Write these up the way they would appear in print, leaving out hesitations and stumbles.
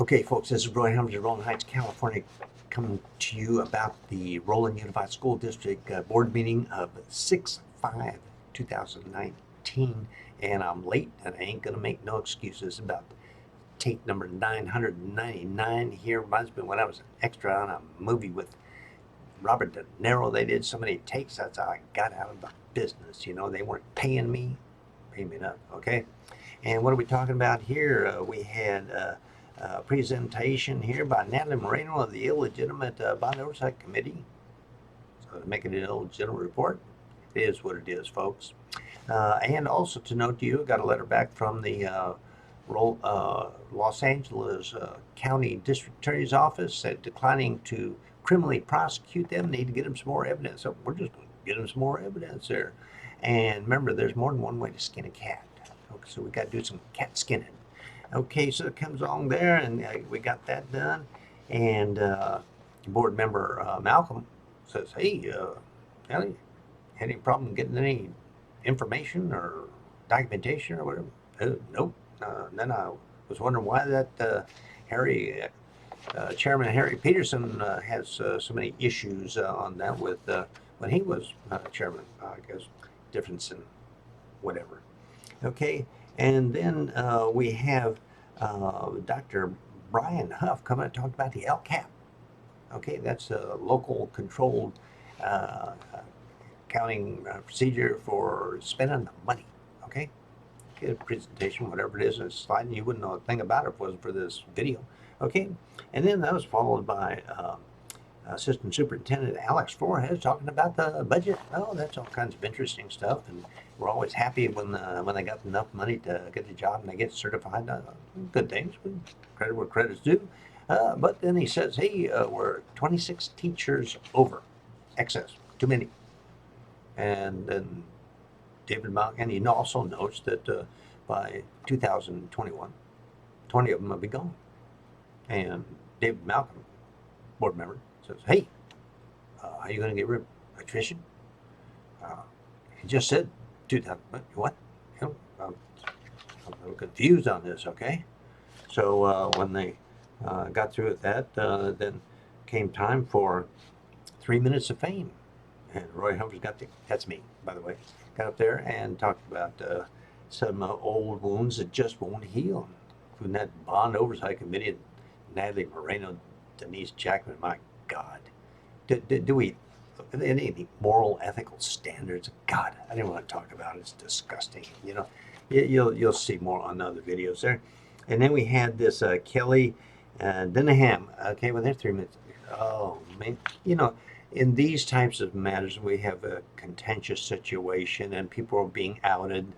Okay, folks, this is Roy Humphreys of Rolling Heights, California, coming to you about the Roland Unified School District board meeting of 6/5/2019. And I'm late, and I ain't going to make no excuses about tape number 999 here. Reminds me when I was an extra on a movie with Robert De Niro. They did so many takes, that's how I got out of the business. You know, they weren't paying me enough, okay? And what are we talking about here? We had a presentation here by Natalie Moreno of the Illegitimate Bond Oversight Committee. So making an illegitimate report. It is what it is, folks. And also to note to you, I got a letter back from the Los Angeles County District Attorney's Office said declining to criminally prosecute them, need to get them some more evidence. So we're just going to get them some more evidence there. And remember, there's more than one way to skin a cat. Okay, so we got to do some cat skinning. Okay, so it comes along there, and we got that done. And board member Malcolm says, "Hey, Ellie, had any problem getting any information or documentation or whatever?" Nope. Then I was wondering why that Chairman Harry Peterson has so many issues on that with when he was chairman. I guess difference in whatever. Okay, and then we have Dr. Brian Huff coming to talk about the LCAP. Okay, that's a local controlled accounting procedure for spending the money. Okay, good presentation, whatever it is, and it's sliding. You wouldn't know a thing about it if it wasn't for this video. Okay, and then that was followed by Assistant Superintendent Alex Flores talking about the budget. Oh, that's all kinds of interesting stuff, and we're always happy when they got enough money to get the job and they get certified. Good things, credit where credit's due. But then he says, "Hey, we're 26 teachers over, excess, too many." And then David Malkin, he also notes that by 2021, 20 of them will be gone. And David Malkin, board member, says, "Hey, how are you going to get rid of attrition?" He just said 2000. What? You know, I'm a little confused on this. Okay, so when they got through with that, then came time for 3 minutes of fame, and Roy Humphreys that's me, by the way, got up there and talked about some old wounds that just won't heal. From that Bond Oversight Committee, Natalie Moreno, Denise Jackman, my God. Do we, any moral, ethical standards? God, I didn't want to talk about it. It's disgusting. You know, you'll see more on other videos there. And then we had this Kelly Denihan. Okay, well, they're 3 minutes. Oh, man. You know, in these types of matters, we have a contentious situation and people are being outed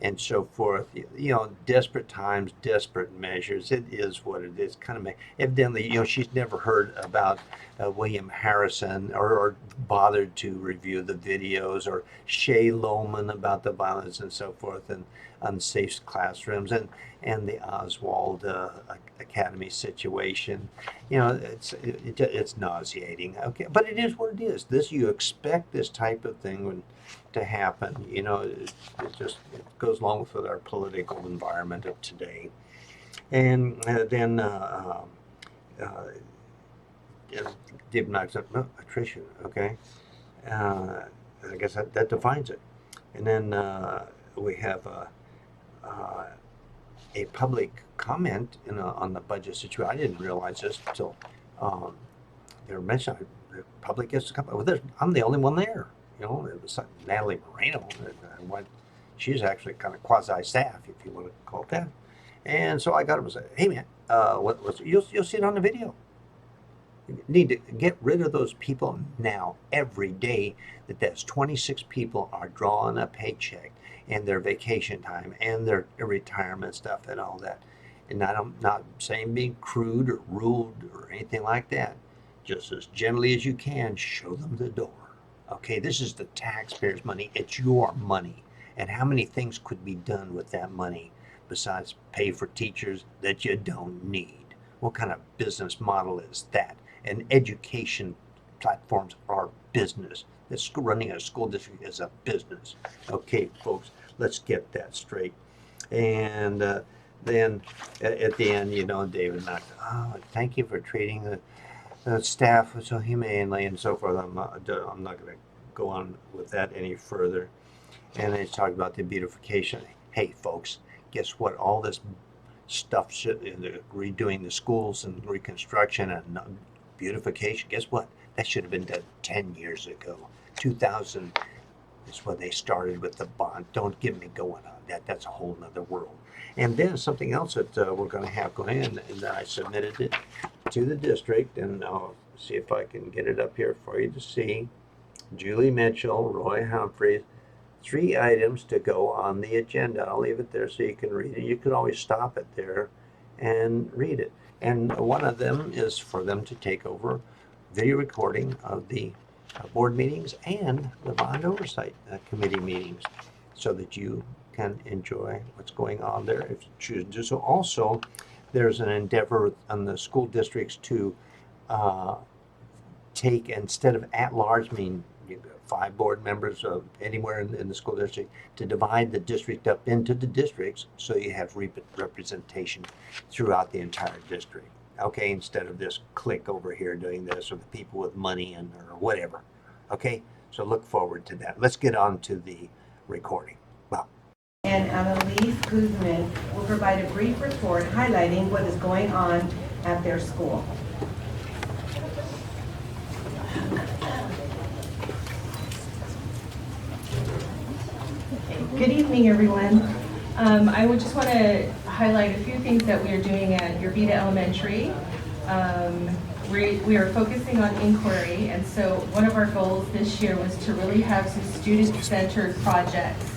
and so forth. You know, desperate times, desperate measures. It is what it is. Kind of evidently, you know, she's never heard about William Harrison or bothered to review the videos, or Shay Lohman about the violence and so forth, and unsafe classrooms, and the Oswald Academy situation. You know, it's nauseating. Okay, but it is what it is. This, you expect this type of thing to happen. You know, it goes along with our political environment of today. And then David Malkin, no, attrition. Okay, I guess that defines it. And then we have a public comment on the budget situation. I didn't realize this until they were mentioning the public gets to come. Well, I'm the only one there. You know, it was Natalie Moreno, and she's actually kind of quasi-staff, if you want to call it that. And so I got him and said, "Hey, man, you'll see it on the video. You need to get rid of those people now, every day that's 26 people are drawing a paycheck and their vacation time and their retirement stuff and all that." And I'm not saying being crude or rude or anything like that. Just as gently as you can, show them the door. Okay, this is the taxpayers' money. It's your money. And how many things could be done with that money besides pay for teachers that you don't need? What kind of business model is that? And education platforms are business. Running a school district is a business. Okay, folks, let's get that straight. And then at the end, David Malkin, oh, thank you for treating the staff so humanely and so forth. I'm not going to go on with that any further. And then he's talking about the beautification. Hey, folks, guess what? All this stuff, redoing the schools and reconstruction and beautification, guess what? That should have been done 10 years ago. 2000 is when they started with the bond. Don't get me going on that. That's a whole nother world. And then something else that we're going to have going in, and I submitted it to the district, and I'll see if I can get it up here for you to see. Julie Mitchell, Roy Humphreys, 3 items to go on the agenda. I'll leave it there so you can read it. You could always stop it there and read it. And one of them is for them to take over video recording of the board meetings and the Bond Oversight Committee meetings so that you can enjoy what's going on there if you choose to do so. Also, there's an endeavor on the school districts to take, instead of at-large, mean 5 board members anywhere in the school district, to divide the district up into the districts so you have representation throughout the entire district. Okay, instead of this clique over here doing this, or the people with money and or whatever. Okay, so look forward to that. Let's get on to the recording. Wow. And Annalise Guzman will provide a brief report highlighting what is going on at their school. Good evening, everyone. I would just want to highlight a few things that we are doing at Urbita Elementary. We are focusing on inquiry, and so one of our goals this year was to really have some student-centered projects.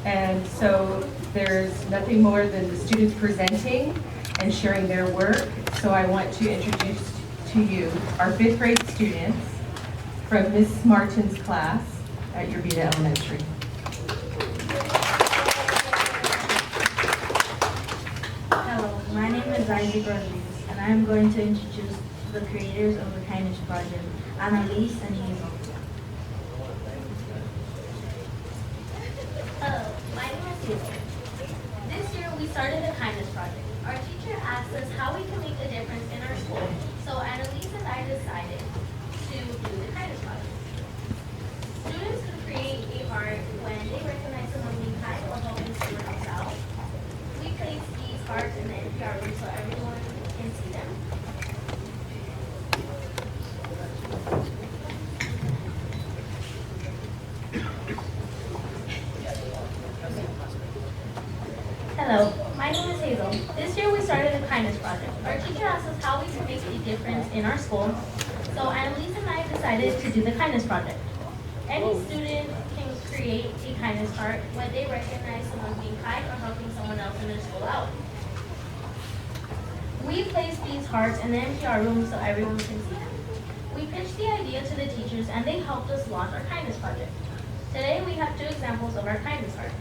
And so there's nothing more than the students presenting and sharing their work. So I want to introduce to you our 5th grade students from Miss Martin's class at Urbita Elementary. Hello, my name is Isaac Rodriguez, and I am going to introduce the creators of the Kindness Project, Annalise and Hazel. Hello, my name is Hazel. This year we started the Kindness Project. Our teacher asked us how we can make a difference in our school, so Annalise and I decided to do the Kindness Project. Students could create a heart when they recognize someone being kind or helping someone else out. We placed these hearts in the NPR room so everyone can see them. Hello, my name is Hazel. This year we started the Kindness Project. Our teacher asked us how we can make a difference in our school, so Annalise and I decided to do the Kindness Project. Any student can create a kindness heart when they recognize someone being kind or helping someone else in their school out. We placed these hearts in the NPR room so everyone can see them. We pitched the idea to the teachers and they helped us launch our Kindness Project. Today we have 2 examples of our kindness hearts.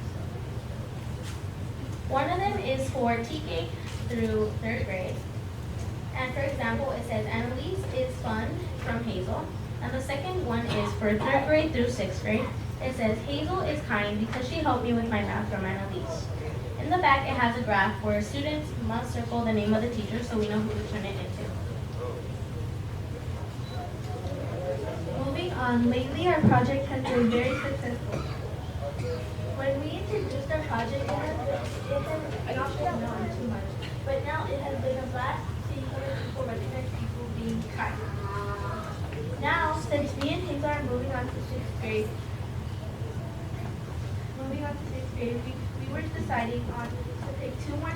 One of them is for TK through 3rd grade. And for example, it says, Annalise is fun from Hazel. And the second one is for 3rd grade through 6th grade. It says, Hazel is kind because she helped me with my math from Annalise. In the back, it has a graph where students must circle the name of the teacher so we know who to turn it into. Moving on, lately our project has been very successful. When we introduced our project, it has not been known too much, but now it has been a blast seeing other people recognize people being kind. Now, since me and Hazel are moving on to 6th grade, we were deciding on to pick 2 more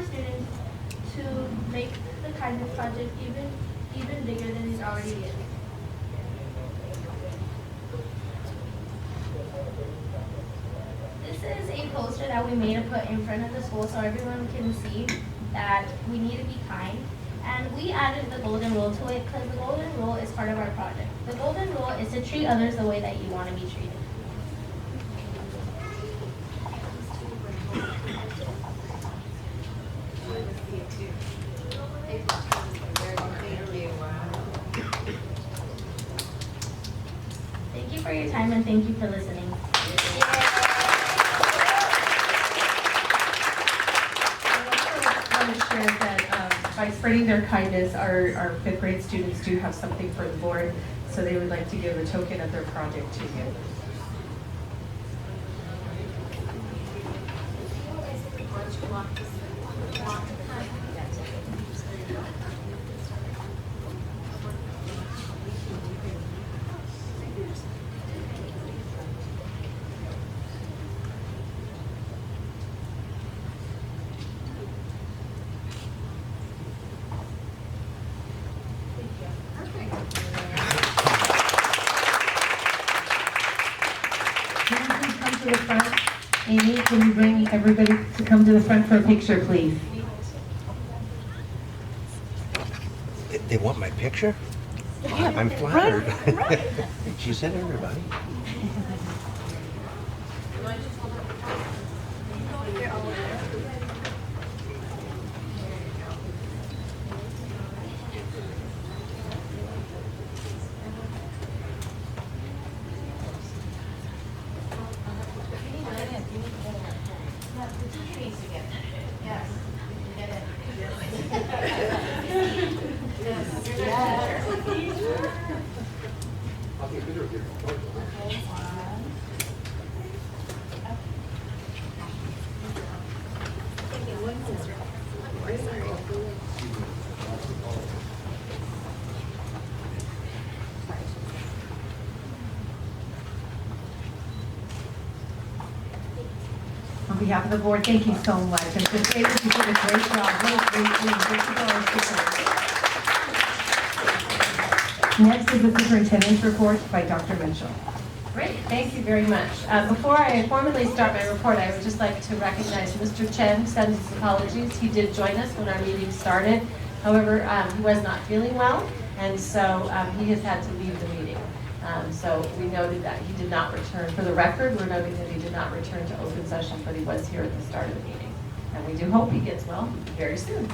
students to make the Kindness Project even bigger than it already is. This is a poster that we made to put in front of the school so everyone can see that we need to be kind. And we added the golden rule to it because the golden rule is part of our project. The golden rule is to treat others the way that you want to be treated. Thank you for your time and thank you for listening. by spreading their kindness, our fifth grade students do have something for the board, so they would like to give a token of their project to you. To the front. Amy, can you bring everybody to come to the front for a picture, please? They want my picture? I'm flattered. She said everybody. On behalf of the board, thank you so much. And just David, you did a great job. Next is the superintendent's report by Dr. Mitchell. Great, thank you very much. Before I formally start my report, I would just like to recognize Mr. Chen, sends his apologies. He did join us when our meeting started. However, he was not feeling well, and so he has had to leave the meeting. So we noted that he did not return. For the record, we're noting that he did not return to open session, but he was here at the start of the meeting. And we do hope he gets well very soon.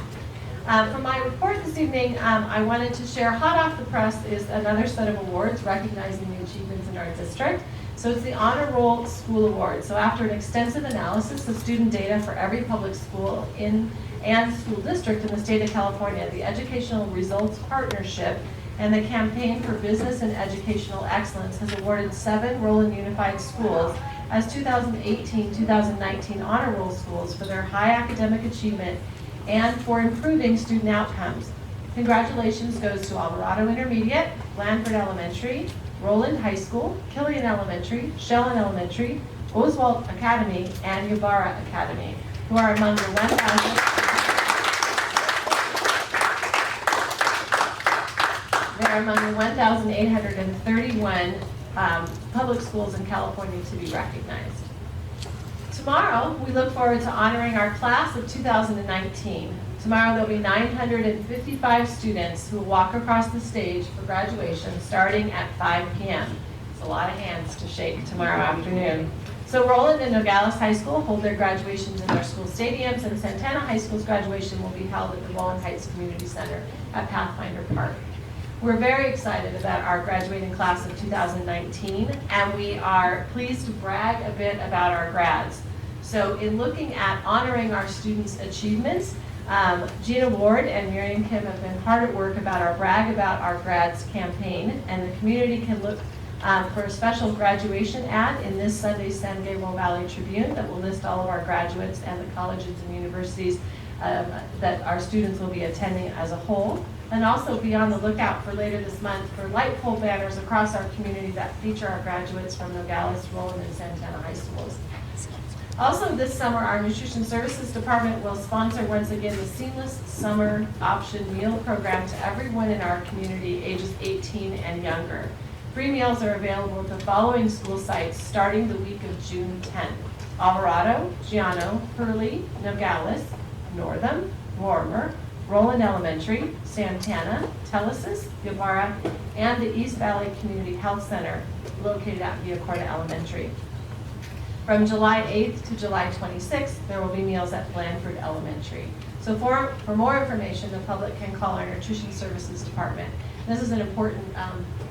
For my report this evening, I wanted to share, hot off the press is another set of awards recognizing the achievements in our district. So it's the Honor Roll School Award. So after an extensive analysis of student data for every public school and school district in the state of California, the Educational Results Partnership and the Campaign for Business and Educational Excellence has awarded 7 Roland Unified Schools as 2018-2019 Honor Roll schools for their high academic achievement and for improving student outcomes. Congratulations goes to Alvarado Intermediate, Blandford Elementary, Roland High School, Killian Elementary, Shellen Elementary, Oswald Academy, and Ybarra Academy, who are among the 1,831 public schools in California to be recognized. Tomorrow, we look forward to honoring our class of 2019. Tomorrow, there'll be 955 students who will walk across the stage for graduation starting at 5 p.m. It's a lot of hands to shake tomorrow afternoon. So Roland and Nogales High School hold their graduations in their school stadiums, and Santana High School's graduation will be held at the Roland Heights Community Center at Pathfinder Park. We're very excited about our graduating class of 2019, and we are pleased to brag a bit about our grads. So in looking at honoring our students' achievements, Gina Ward and Miriam Kim have been hard at work about our Brag About Our Grads campaign, and the community can look for a special graduation ad in this Sunday's San Gabriel Valley Tribune that will list all of our graduates and the colleges and universities that our students will be attending as a whole. And also be on the lookout for later this month for light pole banners across our community that feature our graduates from Nogales, Roland, and Santana High Schools. Also this summer, our Nutrition Services Department will sponsor once again the Seamless Summer Option Meal Program to everyone in our community ages 18 and younger. Free meals are available at the following school sites starting the week of June 10th. Alvarado, Giano, Hurley, Nogales, Northam, Warmer, Roland Elementary, Santana, Telesis, Guevara, and the East Valley Community Health Center located at Villa Corta Elementary. From July 8th to July 26th, there will be meals at Blandford Elementary. So for more information, the public can call our Nutrition Services Department. This is an important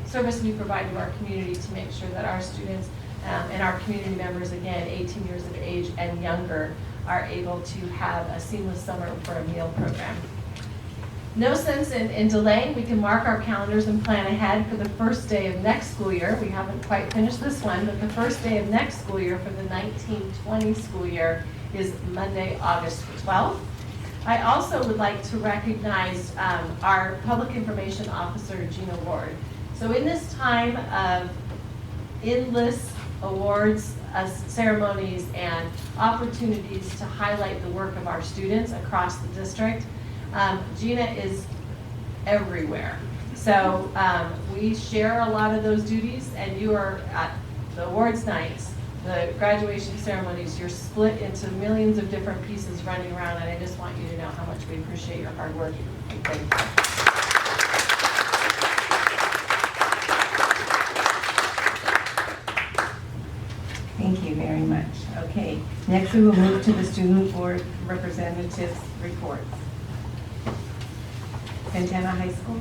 service we provide to our community to make sure that our students and our community members, again, 18 years of age and younger, are able to have a seamless summer for a meal program. no sense in delaying. We can mark our calendars and plan ahead for the first day of next school year. We haven't quite finished this one, but the first day of next school year for the 1920 school year is Monday, August 12th. I also would like to recognize our Public Information Officer, Gina Ward. So in this time of endless awards, ceremonies, and opportunities to highlight the work of our students across the district, Gina is everywhere. So we share a lot of those duties, and you are at the awards nights, the graduation ceremonies, you're split into millions of different pieces running around, and I just want you to know how much we appreciate your hard work. Thank you. Thank you very much. Okay, next we will move to the student board representatives' reports. Santana High School?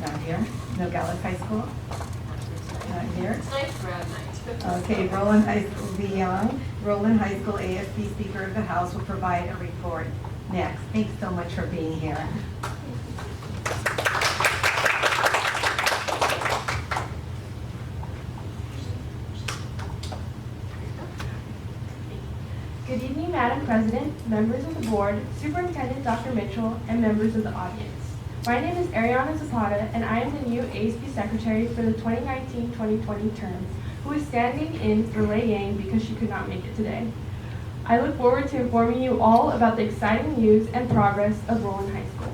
Not here. Nogales High School? Not here. It's nice grad night. Okay, Roland High School, Young. Roland High School ASB Speaker of the House will provide a report next. Thanks so much for being here. Good evening, Madam President, members of the board, Superintendent Dr. Mitchell, and members of the audience. My name is Ariana Zapata, and I am the new ASB Secretary for the 2019-2020 term, who is standing in for Lei Yang because she could not make it today. I look forward to informing you all about the exciting news and progress of Roland High School.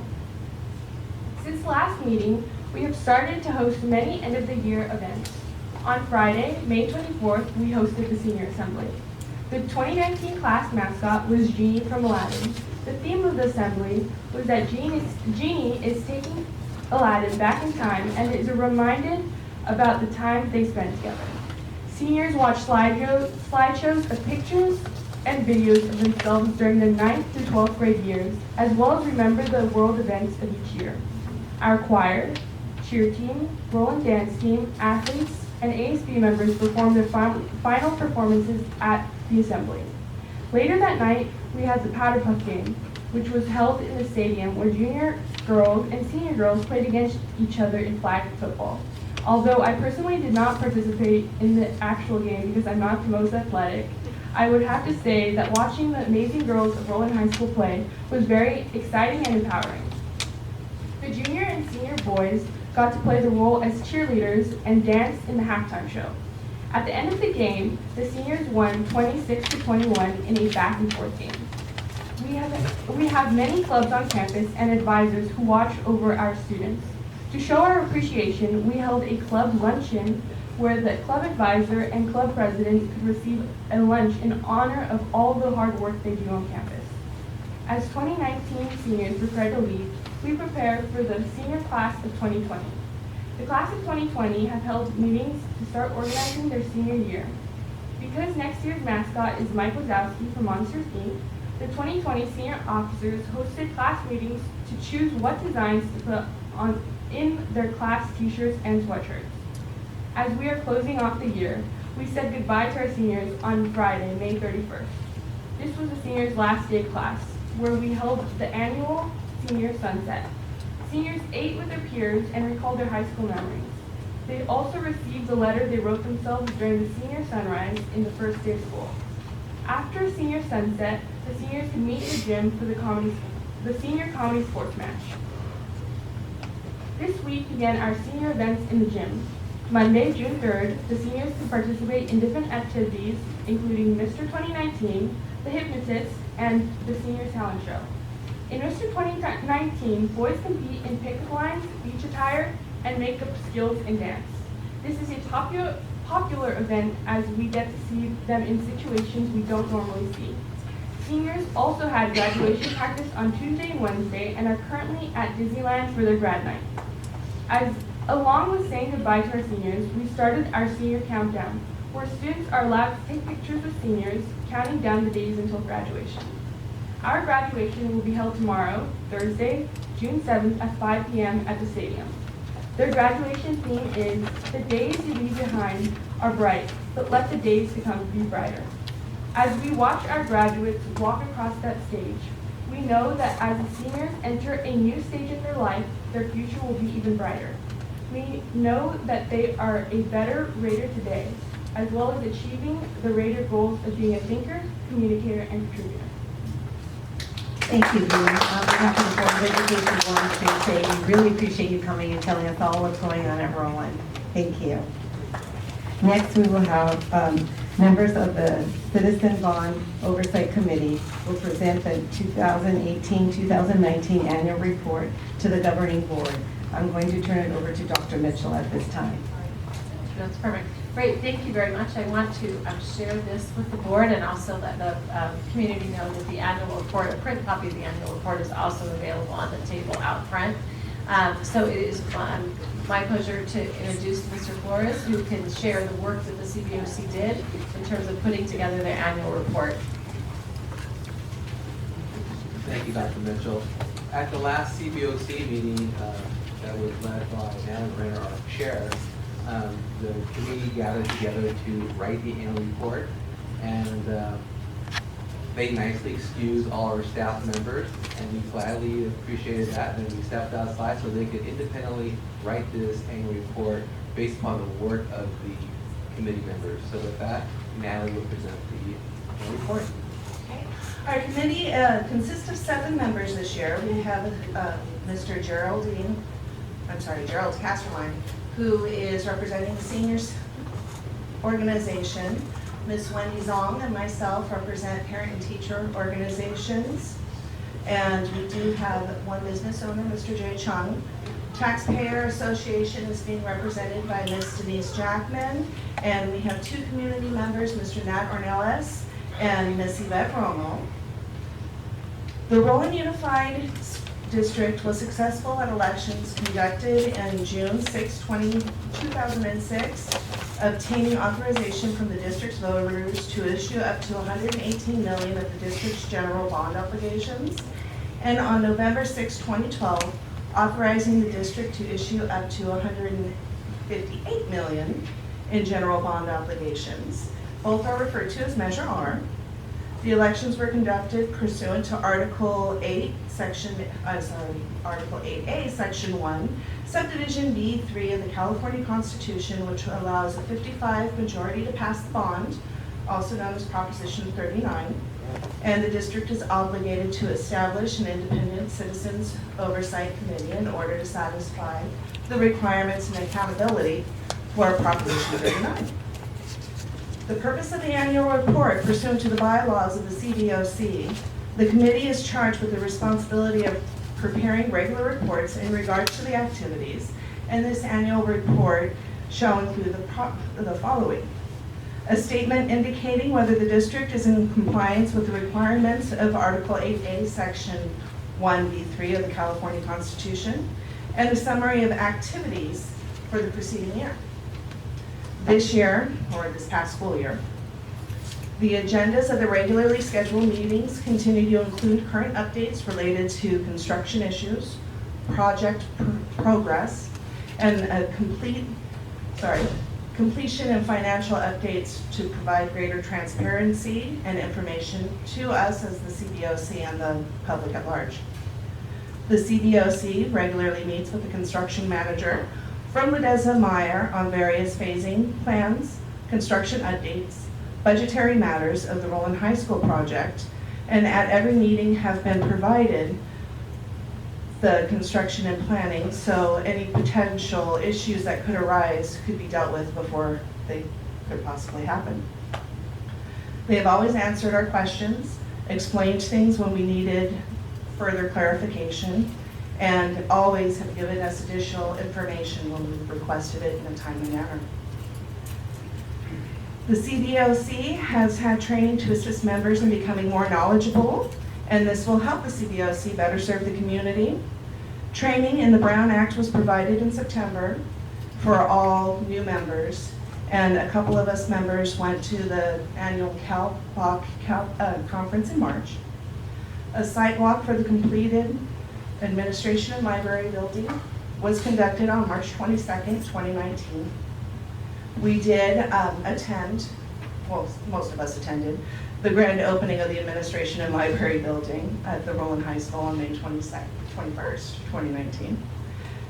Since the last meeting, we have started to host many end-of-the-year events. On Friday, May 24th, we hosted the Senior Assembly. The 2019 class mascot was Genie from Aladdin. The theme of the assembly was that Genie is taking Aladdin back in time and is reminded about the time they spent together. Seniors watched slideshows of pictures and videos of themselves during the 9th through 12th grade years, as well as remember the world events of each year. Our choir, cheer team, Roland dance team, athletes, and ASB members performed their final performances at the assembly. Later that night, we had the Powder Puff game, which was held in the stadium where junior girls and senior girls played against each other in flag football. Although I personally did not participate in the actual game because I'm not the most athletic, I would have to say that watching the amazing girls of Roland High School play was very exciting and empowering. The junior and senior boys got to play the role as cheerleaders and dance in the halftime show. At the end of the game, the seniors won 26-21 in a back and forth game. We have many clubs on campus and advisors who watch over our students. To show our appreciation, we held a club luncheon where the club advisor and club president could receive a lunch in honor of all the hard work they do on campus. As 2019 seniors prepare to leave, we prepare for the senior class of 2020. The class of 2020 have held meetings to start organizing their senior year. Because next year's mascot is Mike Wazowski from Monsters, Inc., the 2020 senior officers hosted class meetings to choose what designs to put on in their class t-shirts and sweatshirts. As we are closing off the year, we said goodbye to our seniors on Friday, May 31st. This was the seniors' last day of class, where we held the annual senior sunset. Seniors ate with their peers and recalled their high school memories. They also received the letter they wrote themselves during the senior sunrise in the first day of school. After senior sunset, the seniors could meet in the gym for the senior comedy sports match. This week began our senior events in the gym. Monday, June 3rd, the seniors could participate in different activities, including Mr. 2019, the Hypnotist, and the Senior Talent Show. In Mr. 2019, boys compete in pickup lines, beach attire, and makeup skills and dance. This is a popular event as we get to see them in situations we don't normally see. Seniors also had graduation practice on Tuesday and Wednesday and are currently at Disneyland for their grad night. Along with saying goodbye to our seniors, we started our senior countdown, where students are allowed to take pictures with seniors, counting down the days until graduation. Our graduation will be held tomorrow, Thursday, June 7th at 5 p.m. at the stadium. Their graduation theme is, "The days you leave behind are bright, but let the days to come be brighter." As we watch our graduates walk across that stage, we know that as the seniors enter a new stage in their life, their future will be even brighter. We know that they are a better Raider today, as well as achieving the Raider goals of being a thinker, communicator, and contributor. Thank you, Lee. On behalf of the Board of Education, I want to say we really appreciate you coming and telling us all what's going on at Roland. Thank you. Next, we will have members of the Citizen Bond Oversight Committee will present the 2018-2019 annual report to the governing board. I'm going to turn it over to Dr. Mitchell at this time. That's perfect. Great, thank you very much. I want to share this with the board and also let the community know that the annual report, a print copy of the annual report is also available on the table out front. So it is my pleasure to introduce Mr. Flores, who can share the work that the CBOC did in terms of putting together their annual report. Thank you, Dr. Mitchell. At the last CBOC meeting that was led by Natalie Moreno, our chair, the committee gathered together to write the annual report, and they nicely excused all our staff members, and we gladly appreciated that, and we stepped outside so they could independently write this annual report based upon the work of the committee members. So with that, Natalie will present the annual report. Our committee consists of 7 members this year. We have Mr. Gerald Casterline, who is representing the seniors organization. Ms. Wendy Zong and myself represent parent and teacher organizations. And we do have one business owner, Mr. Jay Chung. Taxpayer Association is being represented by Ms. Denise Jackman. And we have 2 community members, Mr. Nat Ornelas and Ms. Yvette Romo. The Roland Unified District was successful at elections conducted in June 6, 2006, obtaining authorization from the district's voters to issue up to $118 million of the district's general bond obligations, and on November 6, 2012, authorizing the district to issue up to $158 million in general bond obligations. Both are referred to as Measure R. The elections were conducted pursuant to Article 8, Article 8A, Section 1, Subdivision B3 of the California Constitution, which allows a 55 majority to pass the bond, also known as Proposition 39. And the district is obligated to establish an independent Citizens Oversight Committee in order to satisfy the requirements and accountability for Proposition 39. The purpose of the annual report pursuant to the bylaws of the CBOC, the committee is charged with the responsibility of preparing regular reports in regards to the activities, and this annual report shall include the following. A statement indicating whether the district is in compliance with the requirements of Article 8A, Section 1B3 of the California Constitution, and a summary of activities for the preceding year. This year, or this past school year, the agendas of the regularly scheduled meetings continue to include current updates related to construction issues, project progress, and completion and financial updates to provide greater transparency and information to us as the CBOC and the public at large. The CBOC regularly meets with the construction manager from Ledeza Meyer on various phasing plans, construction updates, budgetary matters of the Roland High School project, and at every meeting have been provided the construction and planning, so any potential issues that could arise could be dealt with before they could possibly happen. They have always answered our questions, explained things when we needed further clarification, and always have given us additional information when we've requested it in a timely manner. The CBOC has had training to assist members in becoming more knowledgeable, and this will help the CBOC better serve the community. Training in the Brown Act was provided in September for all new members, and a couple of us members went to the annual CalPOC conference in March. A site walk for the completed Administration and Library building was conducted on March 22nd, 2019. We did attend, well, most of us attended, the grand opening of the Administration and Library building at the Roland High School on May 22nd. 21st, 2019.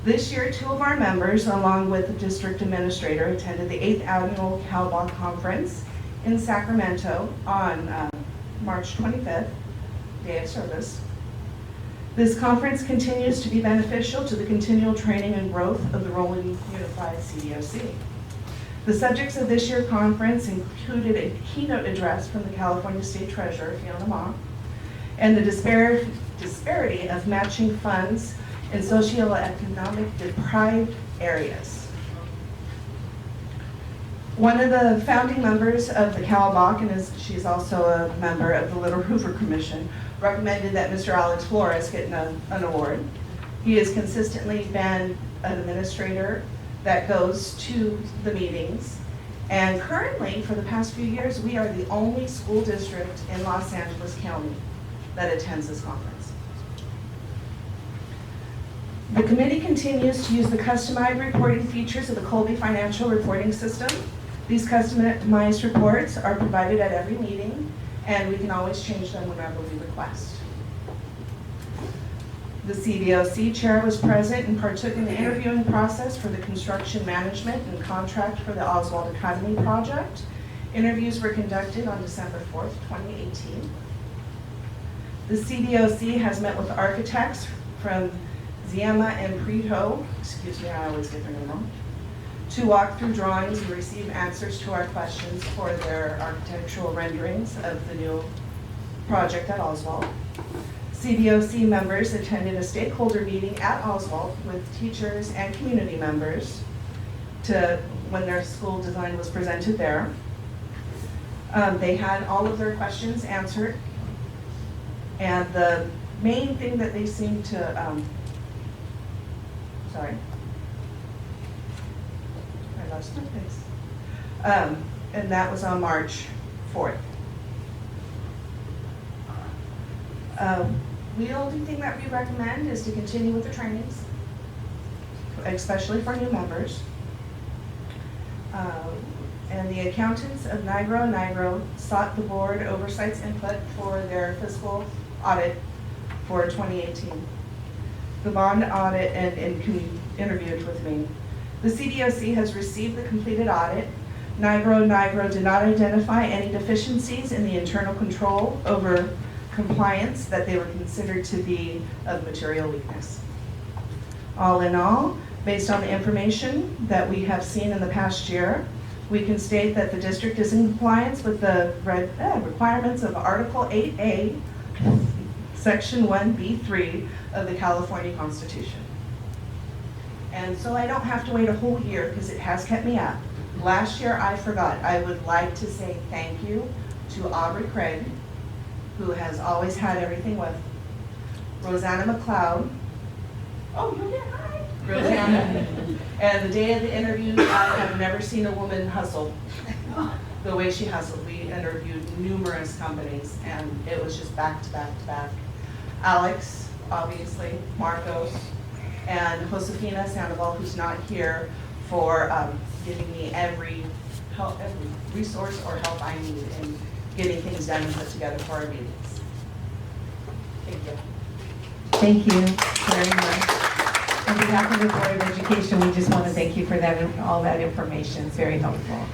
This year, 2 of our members, along with the district administrator, attended the 8th Annual CalBOC Conference in Sacramento on March 25th, Day of Service. This conference continues to be beneficial to the continual training and growth of the Rolling Unified CDOC. The subjects of this year's conference included a keynote address from the California State Treasurer, Fiona Ma, and the disparity of matching funds in socioeconomic deprived areas. One of the founding members of the CalBOC, and she's also a member of the Little Hoover Commission, recommended that Mr. Alex Flores get an award. He has consistently been an administrator that goes to the meetings, and currently, for the past few years, we are the only school district in Los Angeles County that attends this conference. The committee continues to use the customized reporting features of the Colby Financial Reporting System. These customized reports are provided at every meeting, and we can always change them whenever we request. The CDOC chair was present and partook in the interviewing process for the construction management and contract for the Oswald Academy project. Interviews were conducted on December 4th, 2018. The CDOC has met with architects from Ziema and Prito, excuse me, I always get their name wrong, to walk through drawings and receive answers to our questions for their architectural renderings of the new project at Oswald. CDOC members attended a stakeholder meeting at Oswald with teachers and community members when their school design was presented there. They had all of their questions answered, and the main thing that they seemed to, sorry, I lost my place, and that was on March 4th. The only thing that we recommend is to continue with the trainings, especially for new members. And the accountants of NIGRO sought the board oversight's input for their fiscal audit for 2018. The bond audit and interviewed with me. The CDOC has received the completed audit. NIGRO did not identify any deficiencies in the internal control over compliance that they were considered to be of material weakness. All in all, based on the information that we have seen in the past year, we can state that the district is in compliance with the requirements of Article 8A, Section 1B3 of the California Constitution. And so I don't have to wait a whole year because it has kept me up. Last year I forgot. I would like to say thank you to Aubrey Craig, who has always had everything with Rosanna McLeod. Oh, you're there, hi. Rosanna. And the day of the interview, I have never seen a woman hustle the way she hustled. We interviewed numerous companies, and it was just back to back to back. Alex, obviously, Marcos, and Josefina Sandoval, who's not here, for giving me every resource or help I need in getting things done and put together for our meetings. Thank you. Thank you very much. On behalf of the Board of Education, we just want to thank you for that, all that information. It's very helpful.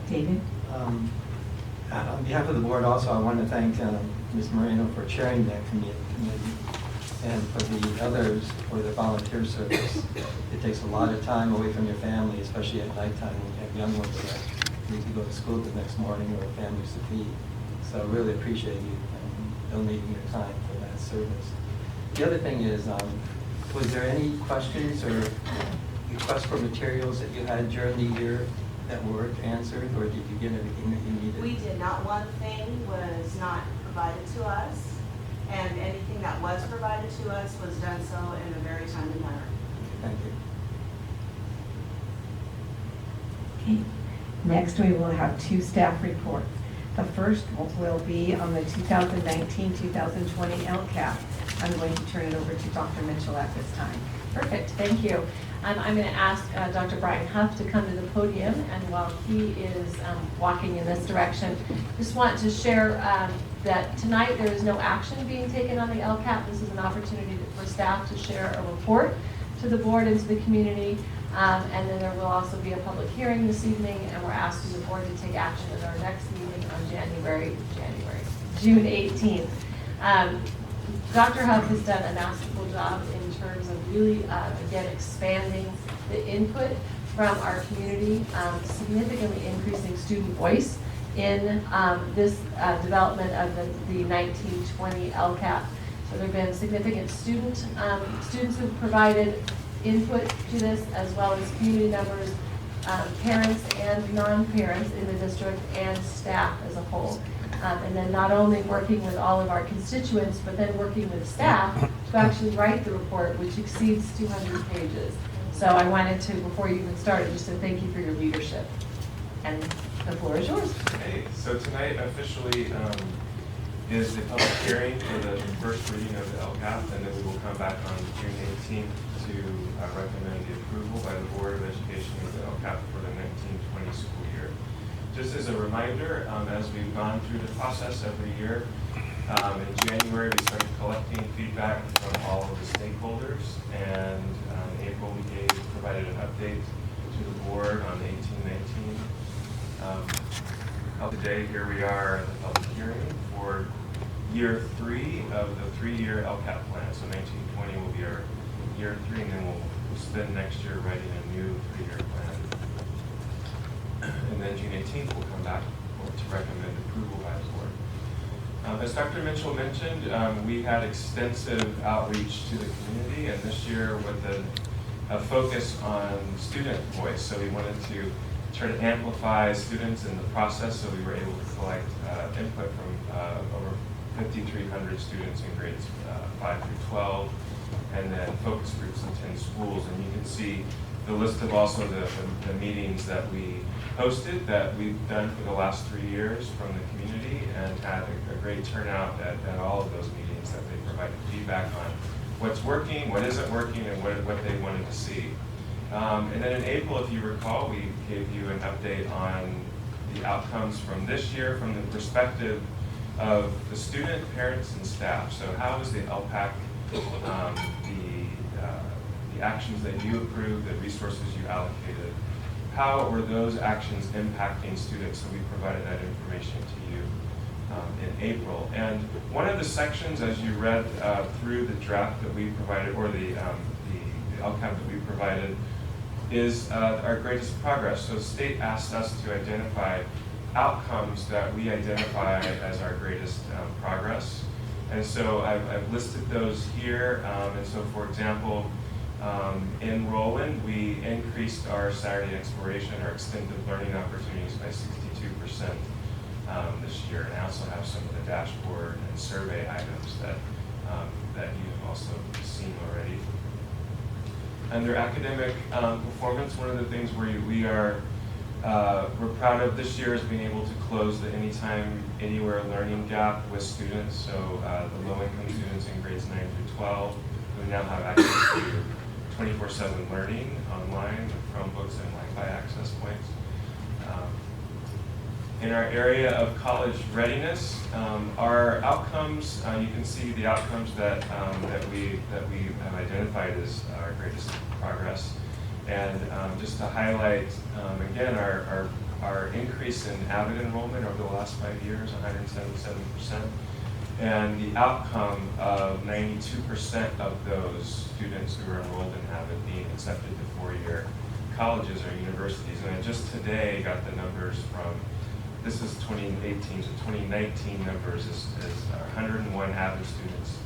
David? On behalf of the board also, I want to thank Ms. Moreno for chairing that committee and for the others for the volunteer service. It takes a lot of time away from your family, especially at nighttime when you have young ones that need to go to school the next morning or families to feed. So I really appreciate you donating your time for that service. The other thing is, was there any questions or requests for materials that you had during the year that weren't answered, or did you get everything that you needed? We did not. One thing was not provided to us, and anything that was provided to us was done so in a very timely manner. Thank you. Okay. Next, we will have two staff reports. The first will be on the 2019-2020 LCAP. I'm going to turn it over to Dr. Mitchell at this time. Perfect, thank you. I'm going to ask Dr. Brian Huff to come to the podium, and while he is walking in this direction, just want to share that tonight there is no action being taken on the LCAP. This is an opportunity for staff to share a report to the board and to the community, and then there will also be a public hearing this evening, and we're asking the board to take action at our next meeting on June 18th. Dr. Huff has done a masterful job in terms of really, again, expanding the input from our community, significantly increasing student voice in this development of the 1920 LCAP. So there have been significant students who've provided input to this, as well as community members, parents and non-parents in the district, and staff as a whole. And then not only working with all of our constituents, but then working with staff to actually write the report, which exceeds 200 pages. So I wanted to, before you even started, just to thank you for your leadership. And the floor is yours. Okay, so tonight officially is the public hearing for the first reading of the LCAP, and then we will come back on June 18th to recommend the approval by the Board of Education of the LCAP for the 1920 school year. Just as a reminder, as we've gone through the process every year, in January we started collecting feedback from all of the stakeholders, and in April we provided an update to the board on the 18-19. Today, here we are at the public hearing for year 3 of the 3-year LCAP plan. So 1920 will be our year 3, and then we'll spend next year writing a new 3-year plan. And then June 18th, we'll come back to recommend approval by the board. As Dr. Mitchell mentioned, we had extensive outreach to the community, and this year with a focus on student voice. So we wanted to try to amplify students in the process, so we were able to collect input from over 5,300 students in grades 5 through 12, and then focus groups in 10 schools. And you can see the list of also the meetings that we hosted that we've done for the last 3 years from the community, and had a great turnout at all of those meetings that they provided feedback on what's working, what isn't working, and what they wanted to see. And then in April, if you recall, we gave you an update on the outcomes from this year from the perspective of the student, parents, and staff. So how is the LPAC, the actions that you approved, the resources you allocated, how were those actions impacting students? So we provided that information to you in April. And one of the sections, as you read through the draft that we provided, or the LCAP that we provided, is our greatest progress. So the state asked us to identify outcomes that we identify as our greatest progress. And so I've listed those here. And so, for example, in Roland, we increased our Saturday exploration, or extended learning opportunities, by 62% this year. And I also have some of the dashboard and survey items that you've also seen already. Under academic performance, one of the things we're proud of this year is being able to close the anytime, anywhere learning gap with students. So the low-income students in grades 9 through 12, we now have access to 24/7 learning online with Chromebooks and Wi-Fi access points. In our area of college readiness, our outcomes, you can see the outcomes that we have identified as our greatest progress. And just to highlight, again, our increase in AVID enrollment over the last 5 years, 177%, and the outcome of 92% of those students who are enrolled in AVID being accepted to 4-year colleges or universities. And I just today got the numbers from, this is 2018 to 2019 numbers, is 101 AVID students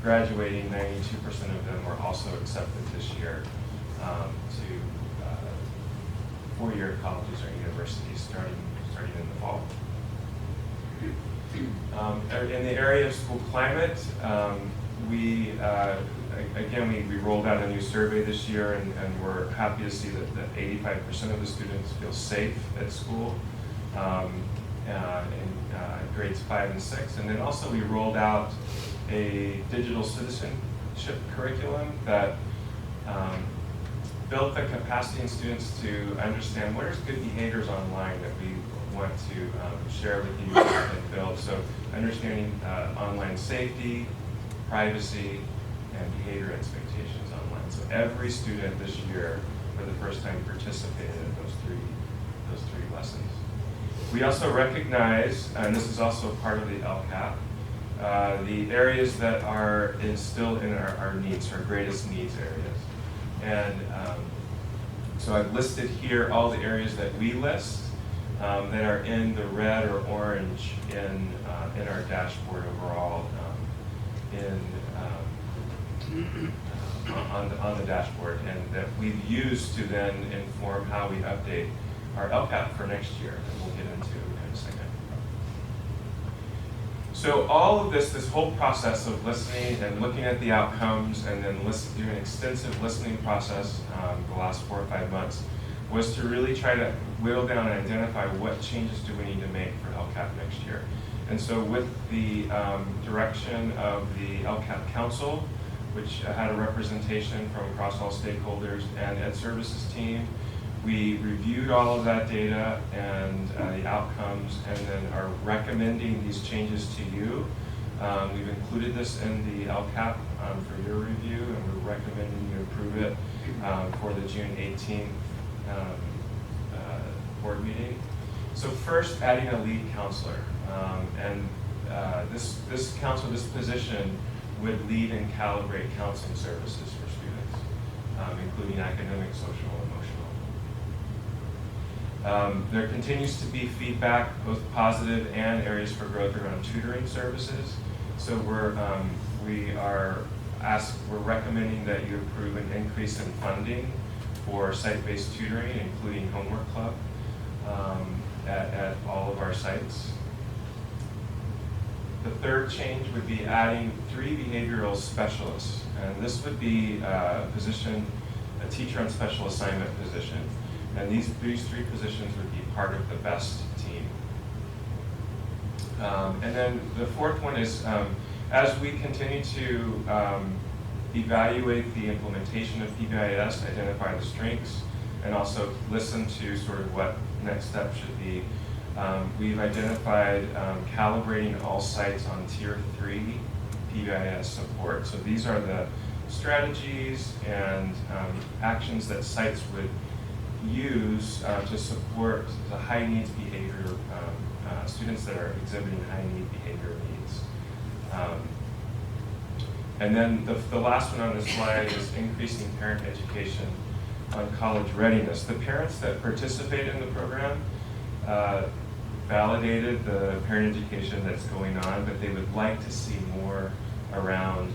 graduating. 92% of them were also accepted this year to 4-year colleges or universities starting in the fall. In the area of school climate, we rolled out a new survey this year, and we're happy to see that 85% of the students feel safe at school in grades 5 and 6. And then also we rolled out a digital citizenship curriculum that built the capacity in students to understand what are good behaviors online that we want to share with you and build. So understanding online safety, privacy, and behavior expectations online. So every student this year, for the first time, participated in those three lessons. We also recognize, and this is also part of the LCAP, the areas that are still in our needs, our greatest needs areas. And so I've listed here all the areas that we list that are in the red or orange in our dashboard overall, on the dashboard, and that we've used to then inform how we update our LCAP for next year, that we'll get into in a second. So all of this whole process of listening and looking at the outcomes and then doing an extensive listening process the last 4 or 5 months was to really try to whittle down and identify what changes do we need to make for LCAP next year. And so with the direction of the LCAP Council, which had a representation from across all stakeholders, and Ed Services team, we reviewed all of that data and the outcomes, and then are recommending these changes to you. We've included this in the LCAP for your review, and we're recommending you approve it for the June 18th board meeting. So first, adding a lead counselor, and this position would lead and calibrate counseling services for students, including academic, social, and emotional. There continues to be feedback, both positive and areas for growth around tutoring services. So we're recommending that you approve an increase in funding for site-based tutoring, including homework club, at all of our sites. The third change would be adding 3 behavioral specialists, and this would be a teacher on special assignment position. And these 3 positions would be part of the BEST team. And then the fourth one is, as we continue to evaluate the implementation of PBIS, identify the strengths, and also listen to sort of what next step should be, we've identified calibrating all sites on Tier 3 PBIS support. So these are the strategies and actions that sites would use to support the high needs behavior, students that are exhibiting high need behavior needs. And then the last one on this slide is increasing parent education on college readiness. The parents that participate in the program validated the parent education that's going on, but they would like to see more around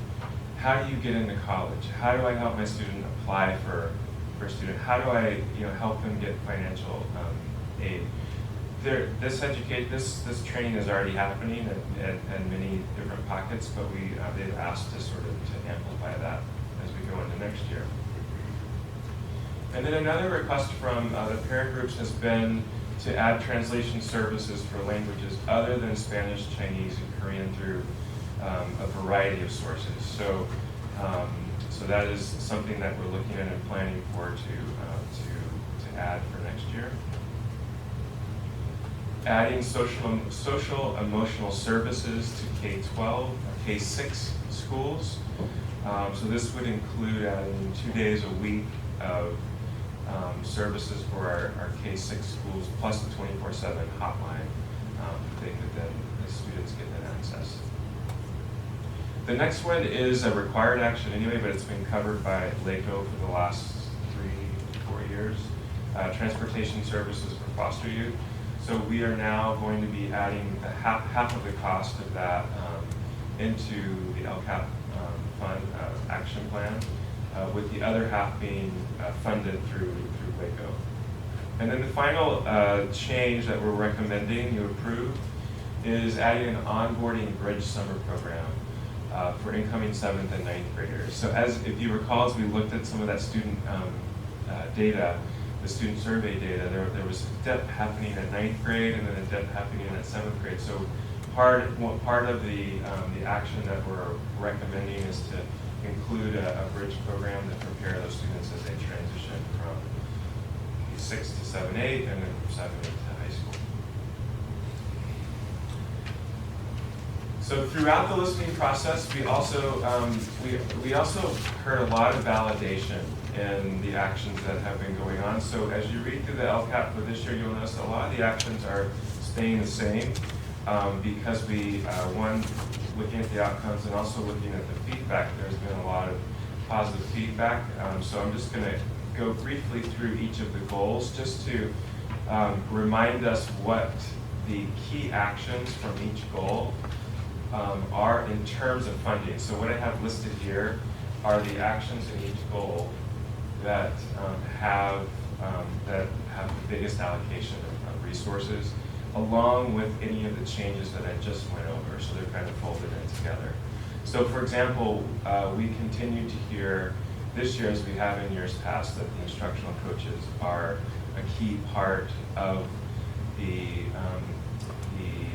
how do you get into college? How do I help my student apply for a student? How do I help them get financial aid? This training is already happening in many different pockets, but they've asked us sort of to amplify that as we go into next year. And then another request from the parent groups has been to add translation services for languages other than Spanish, Chinese, and Korean through a variety of sources. So that is something that we're looking at and planning for to add for next year. Adding social emotional services to K-12, K-6 schools. So this would include adding 2 days a week of services for our K-6 schools, plus the 24/7 hotline the students get then access. The next one is a required action anyway, but it's been covered by LACO for the last 3 to 4 years. Transportation services for foster youth. So we are now going to be adding half of the cost of that into the LCAP fund action plan, with the other half being funded through WACO. And then the final change that we're recommending you approve is adding an onboarding bridge summer program for incoming 7th and 9th graders. So if you recall, as we looked at some of that student data, the student survey data, there was a dip happening at 9th grade and then a dip happening at 7th grade. So part of the action that we're recommending is to include a bridge program to prepare those students as they transition from 6 to 7-8 and then from 7-8 to high school. So throughout the listening process, we also heard a lot of validation in the actions that have been going on. So as you read through the LCAP for this year, you'll notice a lot of the actions are staying the same because we, one, looking at the outcomes and also looking at the feedback, there's been a lot of positive feedback. So I'm just going to go briefly through each of the goals just to remind us what the key actions from each goal are in terms of funding. So what I have listed here are the actions in each goal that have the biggest allocation of resources, along with any of the changes that I just went over. So they're kind of folded in together. So for example, we continue to hear this year, as we have in years past, that the instructional coaches are a key part of the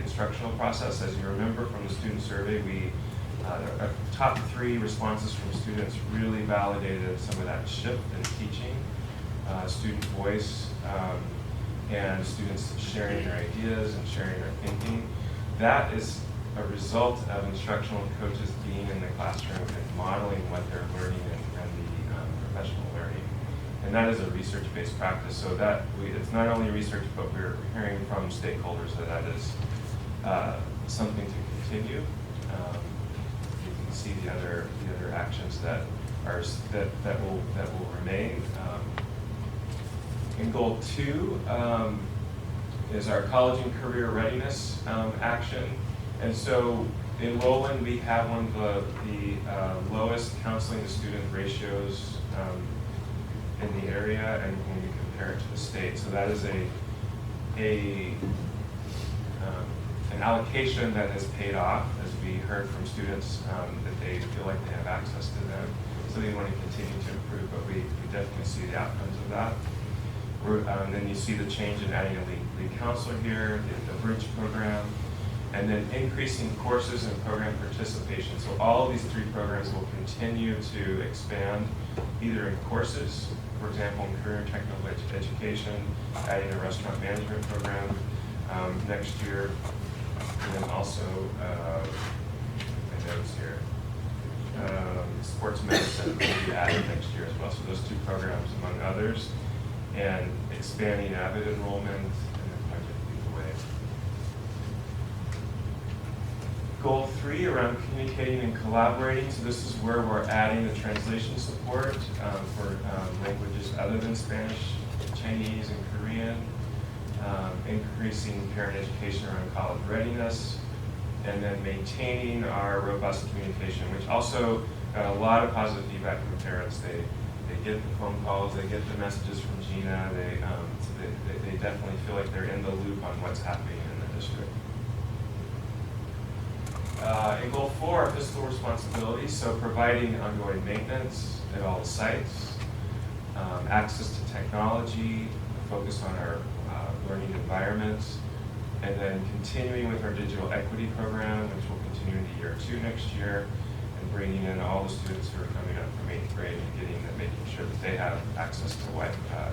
instructional process. As you remember from the student survey, we top 3 responses from students really validated some of that shift in teaching, student voice, and students sharing their ideas and sharing their thinking. That is a result of instructional coaches being in the classroom and modeling what they're learning and the professional learning. And that is a research-based practice. So that it's not only research, but we're hearing from stakeholders that is something to continue. You can see the other actions that will remain. In goal 2 is our college and career readiness action. And so in Roland, we have one of the lowest counseling to student ratios in the area, and when we compare it to the state. So that is an allocation that has paid off, as we heard from students that they feel like they have access to them. So they want to continue to improve, but we definitely see the outcomes of that. Then you see the change in adding a lead counselor here, the bridge program, and then increasing courses and program participation. So all of these 3 programs will continue to expand, either in courses, for example, in career and technical education, adding a restaurant management program next year, and then also, my notes here, sports medicine will be added next year as well. So those 2 programs, among others, and expanding Avid enrollment, and then Project Lead the Way. Goal 3 around communicating and collaborating. So this is where we're adding the translation support for languages other than Spanish, Chinese, and Korean. Increasing parent education around college readiness, and then maintaining our robust communication, which also got a lot of positive feedback from parents. They get the phone calls, they get the messages from Gina, they definitely feel like they're in the loop on what's happening in the district. In goal 4, fiscal responsibility, so providing ongoing maintenance at all the sites, access to technology, focus on our learning environments, and then continuing with our digital equity program, which will continue into year 2 next year, and bringing in all the students who are coming up from 8th grade and making sure that they have access to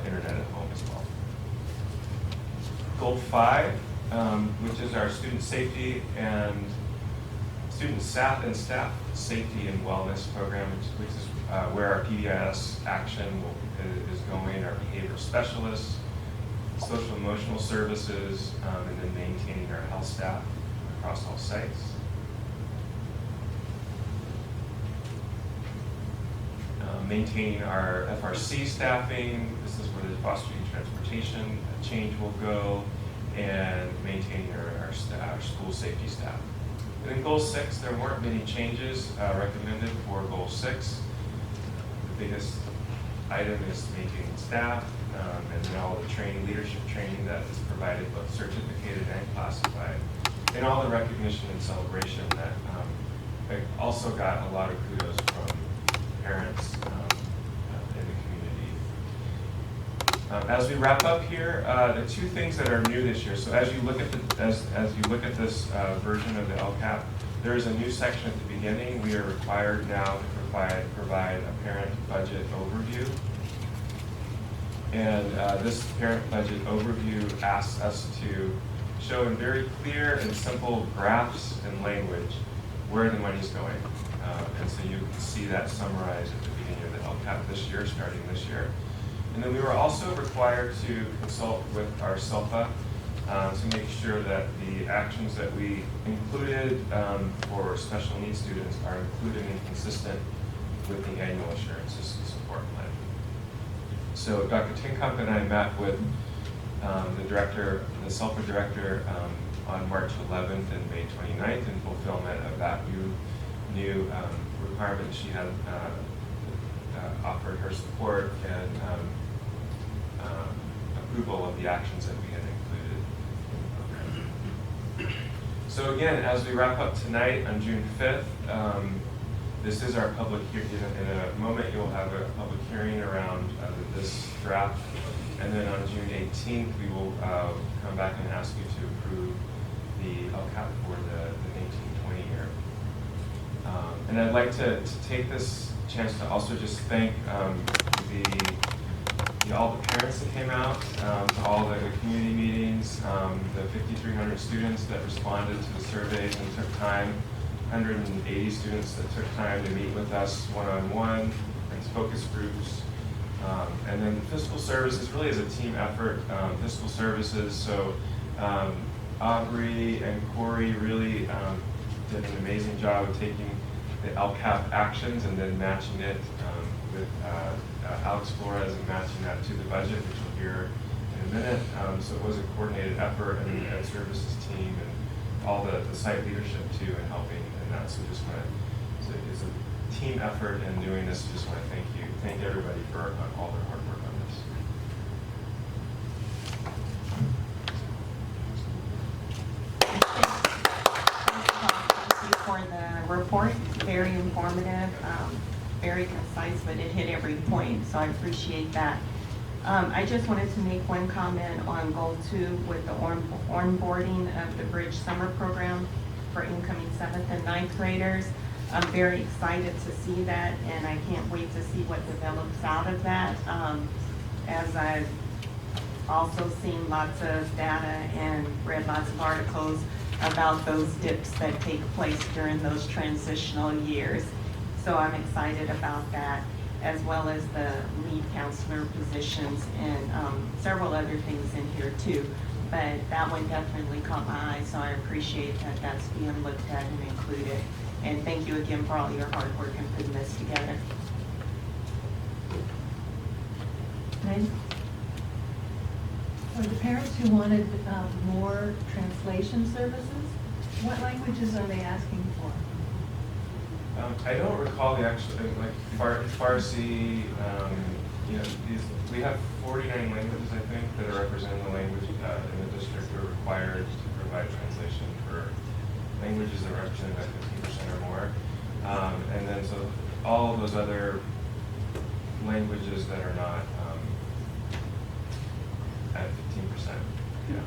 internet at home as well. Goal 5, which is our student safety and student staff safety and wellness program, which is where our PBIS action is going, our behavioral specialists, social emotional services, and then maintaining our health staff across all sites. Maintaining our FRC staffing, this is where the foster youth transportation change will go, and maintaining our school safety staff. And in goal 6, there weren't many changes recommended for goal 6. The biggest item is maintaining staff, and then all the training, leadership training that is provided, both certificated and classified, and all the recognition and celebration that also got a lot of kudos from parents in the community. As we wrap up here, the 2 things that are new this year. So as you look at as you look at this version of the LCAP, There is a new section at the beginning. We are required now to provide a parent budget overview. And this parent budget overview asks us to show in very clear and simple graphs and language where the money's going. And so you can see that summarized at the beginning of the LCAP this year, starting this year. And then we were also required to consult with our SELPA to make sure that the actions that we included for special needs students are included and consistent with the annual assurance system support plan. So Dr. Tinkup and I met with the director, the SELPA director, on March 11th and May 29th in fulfillment of that new requirement. She had offered her support and approval of the actions that we had included in the program. So again, as we wrap up tonight on June 5th, this is our public hearing. In a moment, you'll have a public hearing around this draft. And then on June 18th, we will come back and ask you to approve the LCAP for the 1920 year. And I'd like to take this chance to also just thank all the parents that came out to all the community meetings, the 5,300 students that responded to the surveys and took time, 180 students that took time to meet with us one-on-one and focus groups. And then fiscal services really is a team effort, fiscal services. So Aubrey and Corey really did an amazing job of taking the LCAP actions and then matching it with Alex Flores and matching that to the budget, which we'll hear in a minute. So it was a coordinated effort, and the ed services team and all the site leadership too in helping in that. So just want to, it's a team effort in doing this. Just want to thank everybody for all their hard work on this. Thank you for the report. It's very informative, very concise, but it hit every point, so I appreciate that. I just wanted to make one comment on Goal 2 with the onboarding of the Bridge Summer Program for incoming 7th and 9th graders. I'm very excited to see that, and I can't wait to see what develops out of that. As I've also seen lots of data and read lots of articles about those dips that take place during those transitional years. So I'm excited about that, as well as the lead counselor positions and several other things in here too. But that one definitely caught my eye, so I appreciate that that's being looked at and included. And thank you again for all your hard work in putting this together. Right. For the parents who wanted more translation services, what languages are they asking for? I don't recall the actual, like Farsi, we have 49 languages, I think, that are representing the language in the district. We're required to provide translation for languages that represent about 15% or more. And then so all of those other languages that are not at 15%. Yeah.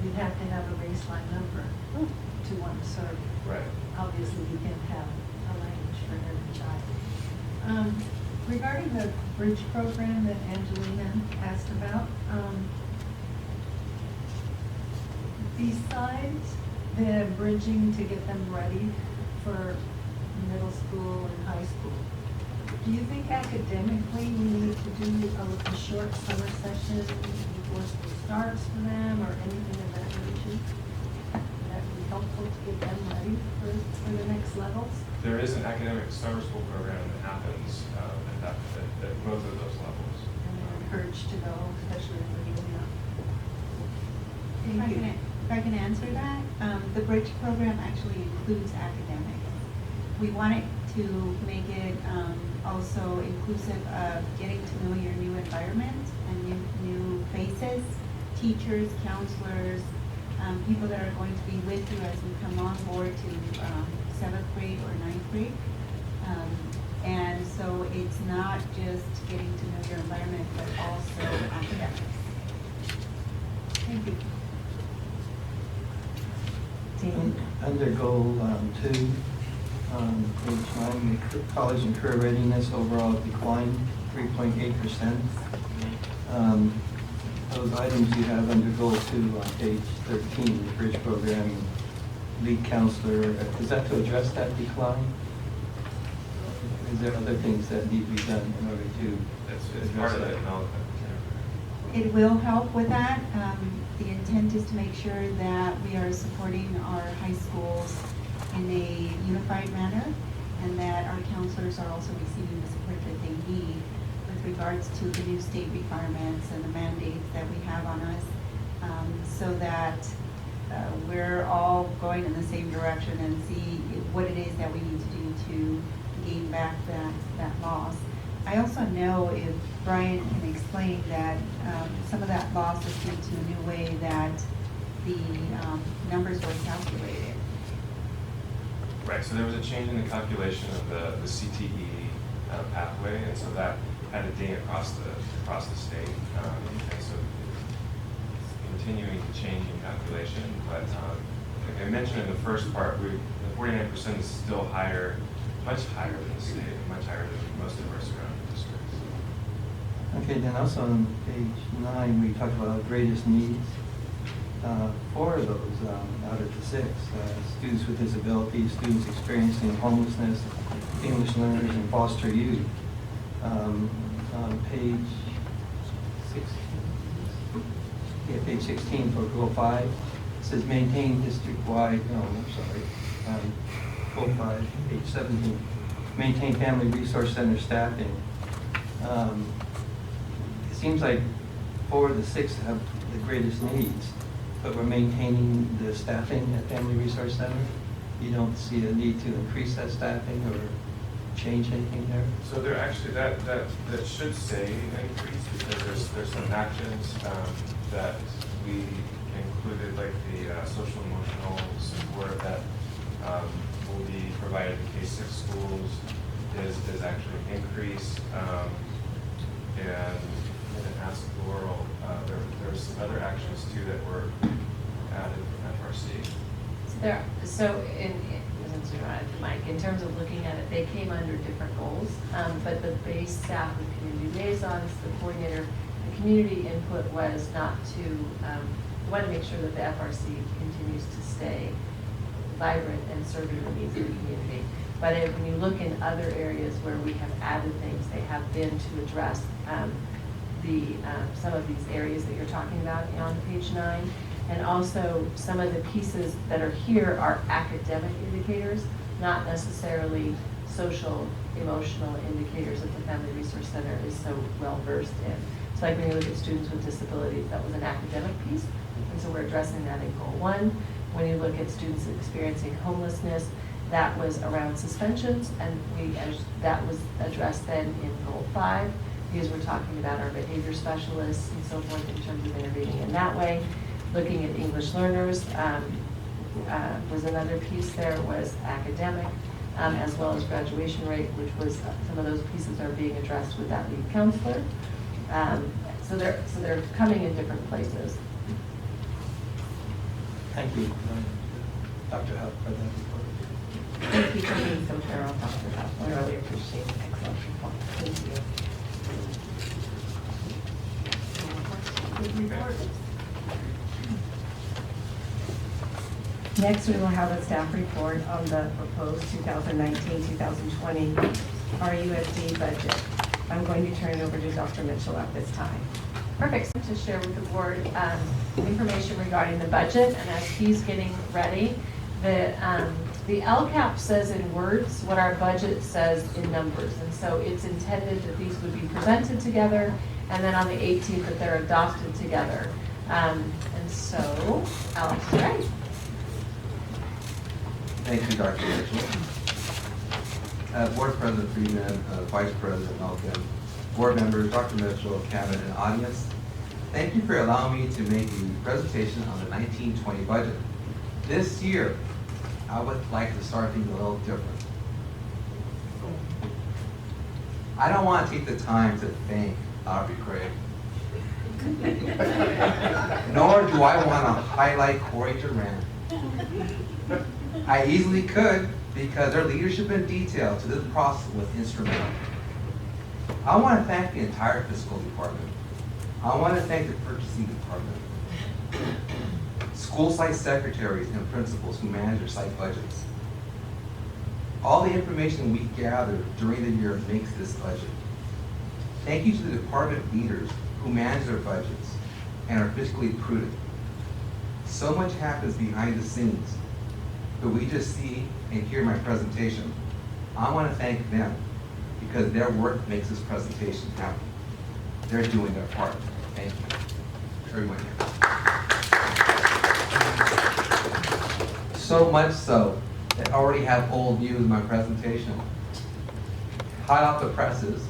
You'd have to have a baseline number to want to serve. Right. Obviously, you can't have a language for every child. Regarding the bridge program that Angelina asked about, besides the bridging to get them ready for middle school and high school, do you think academically we need to do a short summer session before school starts for them, or anything of that nature? Would that be helpful to get them ready for the next levels? There is an academic summer school program that happens at both of those levels. And they're encouraged to go, especially in the beginning. Thank you. If I can answer that, the bridge program actually includes academics. We wanted to make it also inclusive of getting to know your new environment and new faces, teachers, counselors, people that are going to be with you as we come on board to 7th grade or 9th grade. And so it's not just getting to know your environment, but also academics. Thank you. Dean? Under goal 2, page 9, the college and career readiness overall declined 3.8%. Those items you have under goal 2 on page 13, the bridge program, lead counselor, is that to address that decline? Is there other things that need to be done in order to It's part of address it. that? No, It will help with that. The intent is to make sure that we are supporting our high schools in a unified manner, and that our counselors are also receiving the support that they need with regards to the new state requirements and the mandates that we have on us, so that we're all going in the same direction and see what it is that we need to do to gain back that loss. I also know if Brian can explain that some of that loss is due to a new way that the numbers were calculated. Right, so there was a change in the calculation of the CTE pathway, and so that had a ding across the state. And so it's continuing to change in calculation, but like I mentioned in the first part, the 49% is still higher, much higher than the state, and much higher than most of our surrounding districts. Okay, then also on page 9, we talked about greatest needs. 4 of those out of the 6, students with disabilities, students experiencing homelessness, English learners, and foster youth. On page 16 for goal 5, it says maintain district-wide, no, I'm sorry, goal 5, page 17, maintain family resource center staffing. It seems like 4 of the 6 have the greatest needs, but we're maintaining the staffing at Family Resource Center. You don't see a need to increase that staffing or change anything there? So there actually, that should say increase, because there's some actions that we included, like the social emotional support that will be provided in K-6 schools is actually an increase. And ask Laurel, there's some other actions too that were added from FRC. So Mike, in terms of looking at it, they came under different goals, but the base staff with community liaisons, the coordinator, the community input was not to, we want to make sure that the FRC continues to stay vibrant and serving the needs of the community. But when you look in other areas where we have added things, they have been to address some of these areas that you're talking about on page 9. And also, some of the pieces that are here are academic indicators, not necessarily social, emotional indicators that the Family Resource Center is so well versed in. So like when you look at students with disabilities, that was an academic piece, and so we're addressing that in goal 1. When you look at students experiencing homelessness, that was around suspensions, and that was addressed then in goal 5, because we're talking about our behavior specialists and so forth in terms of intervening in that way. Looking at English learners was another piece there, was academic, as well as graduation rate, which was some of those pieces are being addressed with that lead counselor. So they're coming in different places. Thank you, Dr. Huff, for that report. Thank you for being so thorough, Dr. Huff. I really appreciate the excellent report. Thank you. Good report. Next, we will have a staff report on the proposed 2019-2020 RUSD budget. I'm going to turn it over to Dr. Mitchell at this time. Perfect. To share with the board information regarding the budget, and as he's getting ready, the LCAP says in words what our budget says in numbers, and so it's intended that these would be presented together, and then on the 18th that they're adopted together. And so, Alex, right? Thank you, Dr. Mitchell. Board President Friedman, Vice President Malkin, board members, Dr. Mitchell, cabinet, and audience, thank you for allowing me to make the presentation on the 1920 budget. This year, I would like to start things a little different. I don't want to take the time to thank Aubrey Craig, nor do I want to highlight Corey Durant I easily could because their leadership and detail to this process was instrumental. I want to thank the entire fiscal department. I want to thank the purchasing department, school site secretaries and principals who manage their site budgets. All the information we gathered during the year makes this budget. Thank you to the department leaders who manage their budgets and are fiscally prudent. So much happens behind the scenes, but we just see and hear my presentation. I want to thank them because their work makes this presentation happen. They're doing their part. Thank you. Everyone here. So much so that I already have old views in my presentation. Hot off the presses,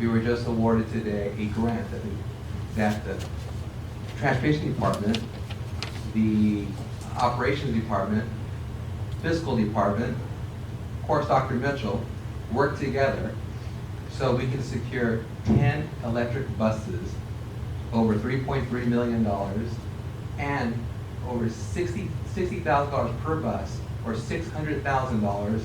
we were just awarded today a grant that the Transportation Department, the Operations Department, Fiscal Department, of course Dr. Mitchell, work together so we can secure 10 electric buses, over $3.3 million, and over $60,000 per bus, or $600,000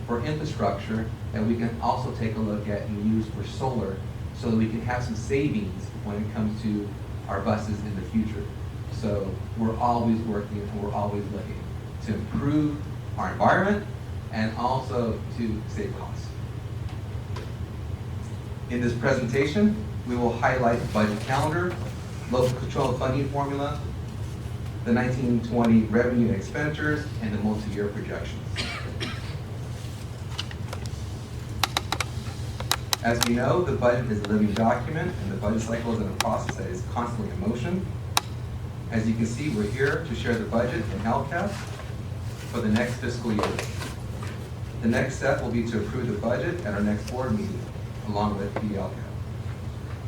for infrastructure that we can also take a look at and use for solar so that we can have some savings when it comes to our buses in the future. So we're always working and we're always looking to improve our environment and also to save costs. In this presentation, we will highlight the budget calendar, local control funding formula, the 1920 revenue and expenditures, and the multi-year projections. As we know, the budget is a living document, and the budget cycle is in a process that is constantly in motion. As you can see, we're here to share the budget and LCAP for the next fiscal year. The next step will be to approve the budget at our next board meeting, along with the LCAP.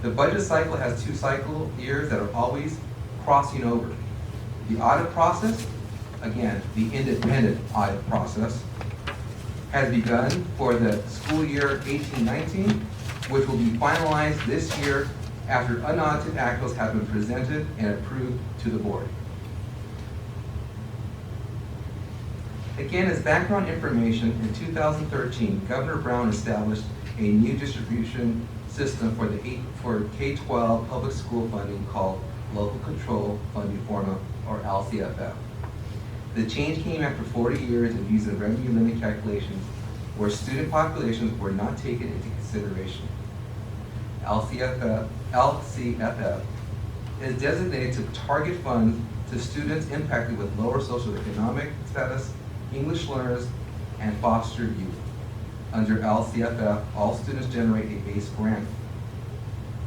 The budget cycle has 2 cycle years that are always crossing over. The audit process, again, the independent audit process, has begun for the school year 18-19, which will be finalized this year after unaudited actuals have been presented and approved to the board. Again, as background information, in 2013, Governor Brown established a new distribution system for K-12 public school funding called Local Control Funding Formula, or LCFF. The change came after 40 years of using revenue limit calculations where student populations were not taken into consideration. LCFF is designated to target funds to students impacted with lower socioeconomic status, English learners, and foster youth. Under LCFF, all students generate a base grant.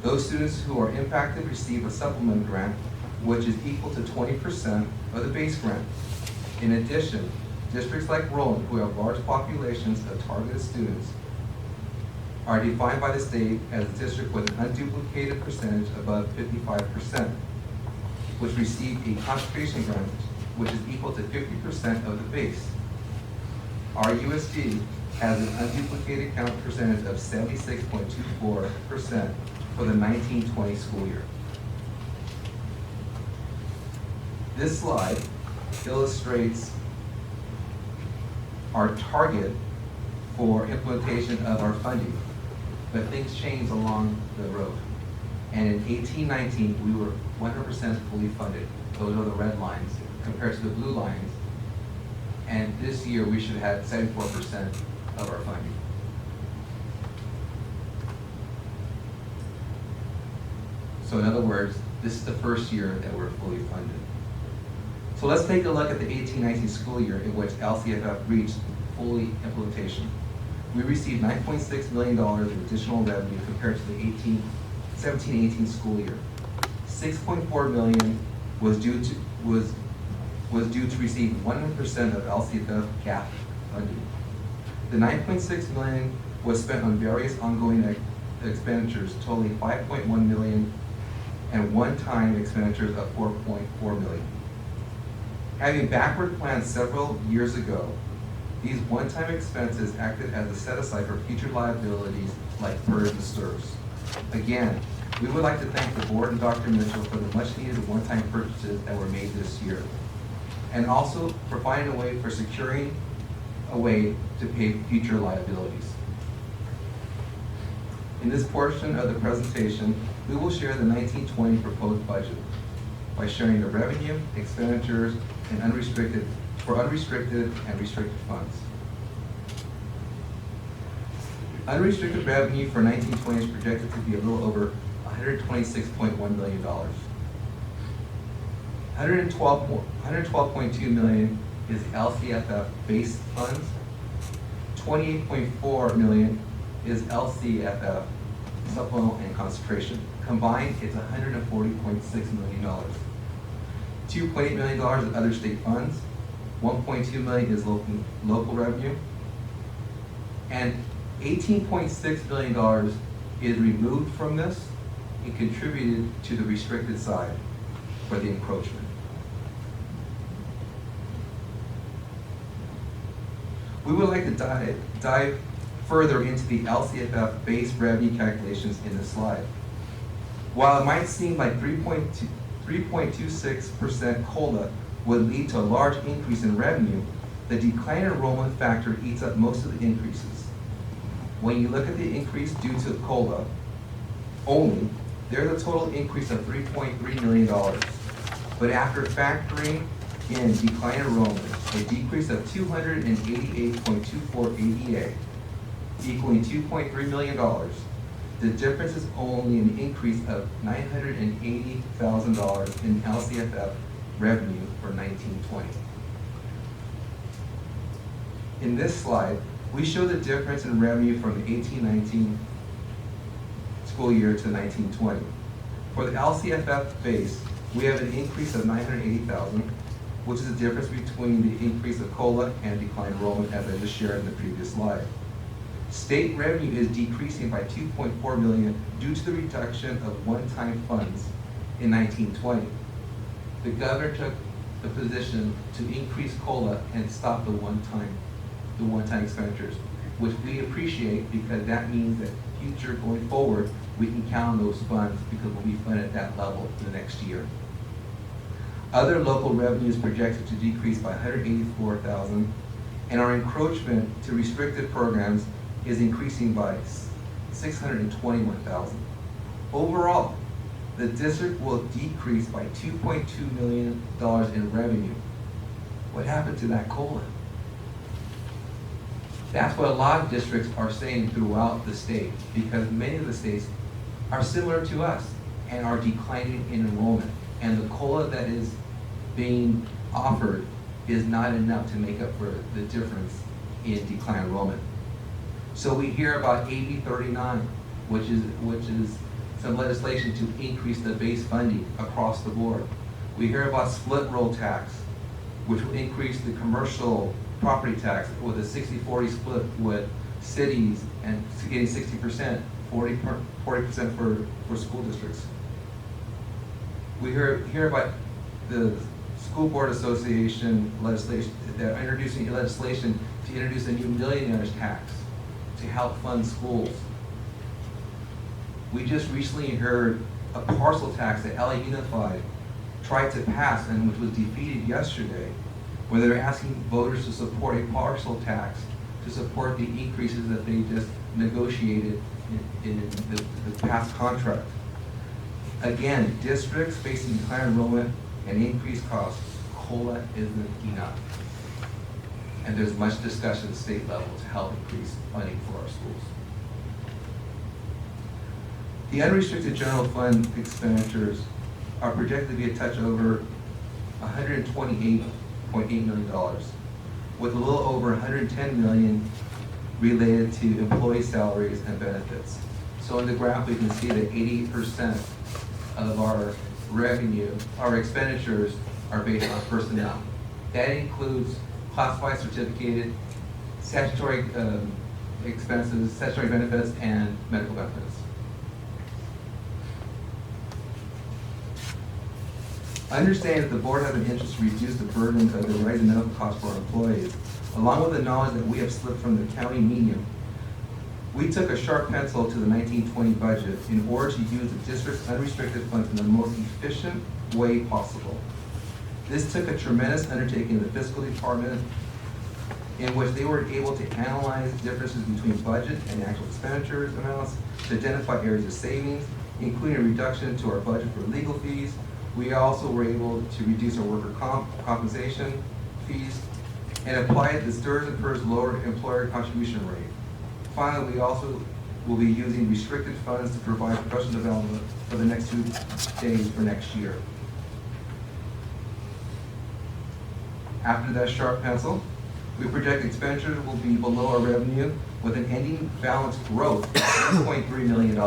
Those students who are impacted receive a supplement grant, which is equal to 20% of the base grant. In addition, districts like Roland, who have large populations of targeted students, are defined by the state as a district with an unduplicated percentage above 55%, which receive a concentration grant, which is equal to 50% of the base. Our USD has an unduplicated count percentage of 76.24% for the 1920 school year. This slide illustrates our target for implementation of our funding, but things change along the road. And in 18-19, we were 100% fully funded. Those are the red lines compared to the blue lines. And this year, we should have 74% of our funding. So in other words, this is the first year that we're fully funded. So let's take a look at the 18-19 school year in which LCFF reached fully implementation. We received $9.6 million in additional revenue compared to the 17-18 school year. $6.4 million was due to receive 100% of LCFF gap funding. The $9.6 million was spent on various ongoing expenditures totaling $5.1 million and one-time expenditures of $4.4 million. Having backward planned several years ago, these one-time expenses acted as a set-aside for future liabilities like PERS and STIRS. Again, we would like to thank the board and Dr. Mitchell for the much-needed one-time purchases that were made this year. and also providing a way for securing a way to pay future liabilities. In this portion of the presentation, we will share the 1920 proposed budget by sharing the revenue, expenditures, and unrestricted and restricted funds. Unrestricted revenue for 1920 is projected to be a little over $126.1 million. $112.2 million is LCFF base funds. $28.4 million is LCFF supplemental and concentration. Combined, it's $140.6 million. $2.8 million is other state funds. $1.2 million is local revenue. And $18.6 million is removed from this and contributed to the restricted side for the encroachment. We would like to dive further into the LCFF base revenue calculations in this slide. While it might seem like 3.26% COLA would lead to a large increase in revenue, the decline in enrollment factor eats up most of the increases. When you look at the increase due to COLA only, there's a total increase of $3.3 million. But after factoring in decline enrollment, a decrease of 288.24 ADA, equaling $2.3 million, the difference is only an increase of $980,000 in LCFF revenue for 1920. In this slide, we show the difference in revenue from the 18-19 school year to 1920. For the LCFF base, we have an increase of $980,000, which is the difference between the increase of COLA and decline enrollment, as I just shared in the previous slide. State revenue is decreasing by $2.4 million due to the reduction of one-time funds in 1920. The governor took the position to increase COLA and stop the one-time expenditures, which we appreciate because that means that future going forward, we can count on those funds because we'll be funded at that level for the next year. Other local revenue is projected to decrease by $184,000, and our encroachment to restricted programs is increasing by $621,000. Overall, the district will decrease by $2.2 million in revenue. What happened to that COLA? That's what a lot of districts are saying throughout the state, because many of the states are similar to us and are declining in enrollment. And the COLA that is being offered is not enough to make up for the difference in decline enrollment. So we hear about AB 39, which is some legislation to increase the base funding across the board. We hear about split roll tax, which will increase the commercial property tax with a 60-40 split with cities and getting 60%, 40% for school districts. We hear about the School Board Association legislation. They're introducing legislation to introduce a new millionaire's tax to help fund schools. We just recently heard a parcel tax that LA Unified tried to pass and which was defeated yesterday, where they're asking voters to support a parcel tax to support the increases that they just negotiated in the past contract. Again, districts facing decline enrollment and increased costs, COLA isn't enough. And there's much discussion at the state level to help increase funding for our schools. The unrestricted general fund expenditures are projected to be a touch over $128.8 million, with a little over $110 million related to employee salaries and benefits. So in the graph, we can see that 80% of our revenue, our expenditures are based on personnel. That includes classified, certificated, statutory expenses, statutory benefits, and medical benefits. Understand that the board has an interest to reduce the burden of the rising medical costs for our employees, along with the knowledge that we have slipped from the county median. We took a sharp pencil to the 1920 budget in order to use the district's unrestricted funds in the most efficient way possible. This took a tremendous undertaking in the fiscal department in which they were able to analyze differences between budget and actual expenditures amounts to identify areas of savings, including a reduction to our budget for legal fees. We also were able to reduce our worker compensation fees and apply the STRS and PERS lower employer contribution rate. Finally, we also will be using restricted funds to provide professional development for the next 2 days for next year. After that sharp pencil, we project expenditures will be below our revenue with an ending balance growth of $6.3 million,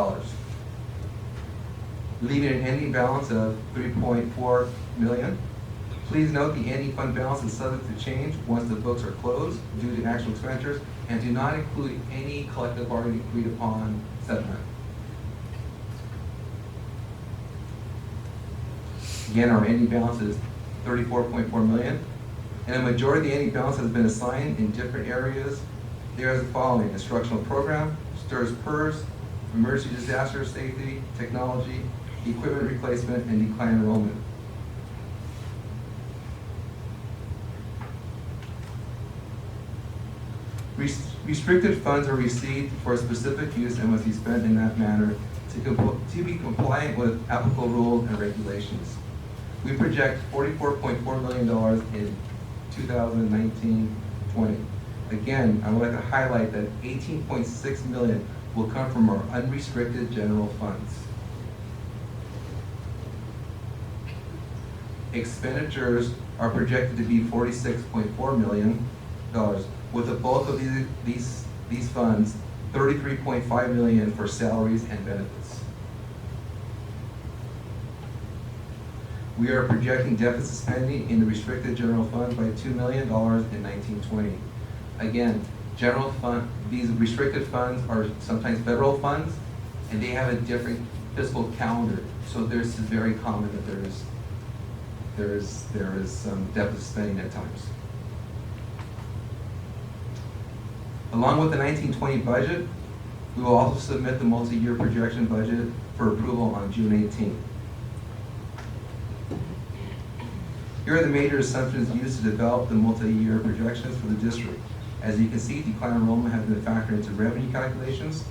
leaving an ending balance of $3.4 million. Please note the ending fund balance is subject to change once the books are closed due to actual expenditures and do not include any collective bargaining agreed upon settlement. Again, our ending balance is $34.4 million, and a majority of the ending balance has been assigned in different areas. There is the following: instructional program, STRS PERS, emergency disaster safety, technology, equipment replacement, and decline enrollment. Restricted funds are received for a specific use and must be spent in that manner to be compliant with applicable rules and regulations. We project $44.4 million in 2019-20. Again, I would like to highlight that $18.6 million will come from our unrestricted general funds. Expenditures are projected to be $46.4 million, with the bulk of these funds, $33.5 million for salaries and benefits. We are projecting deficit spending in the restricted general fund by $2 million in 1920. Again, general fund, these restricted funds are sometimes federal funds, and they have a different fiscal calendar. So this is very common that there is some deficit spending at times. Along with the 1920 budget, we will also submit the multi-year projection budget for approval on June 18th. Here are the major assumptions used to develop the multi-year projections for the district. As you can see, decline enrollment has been factored into revenue calculations.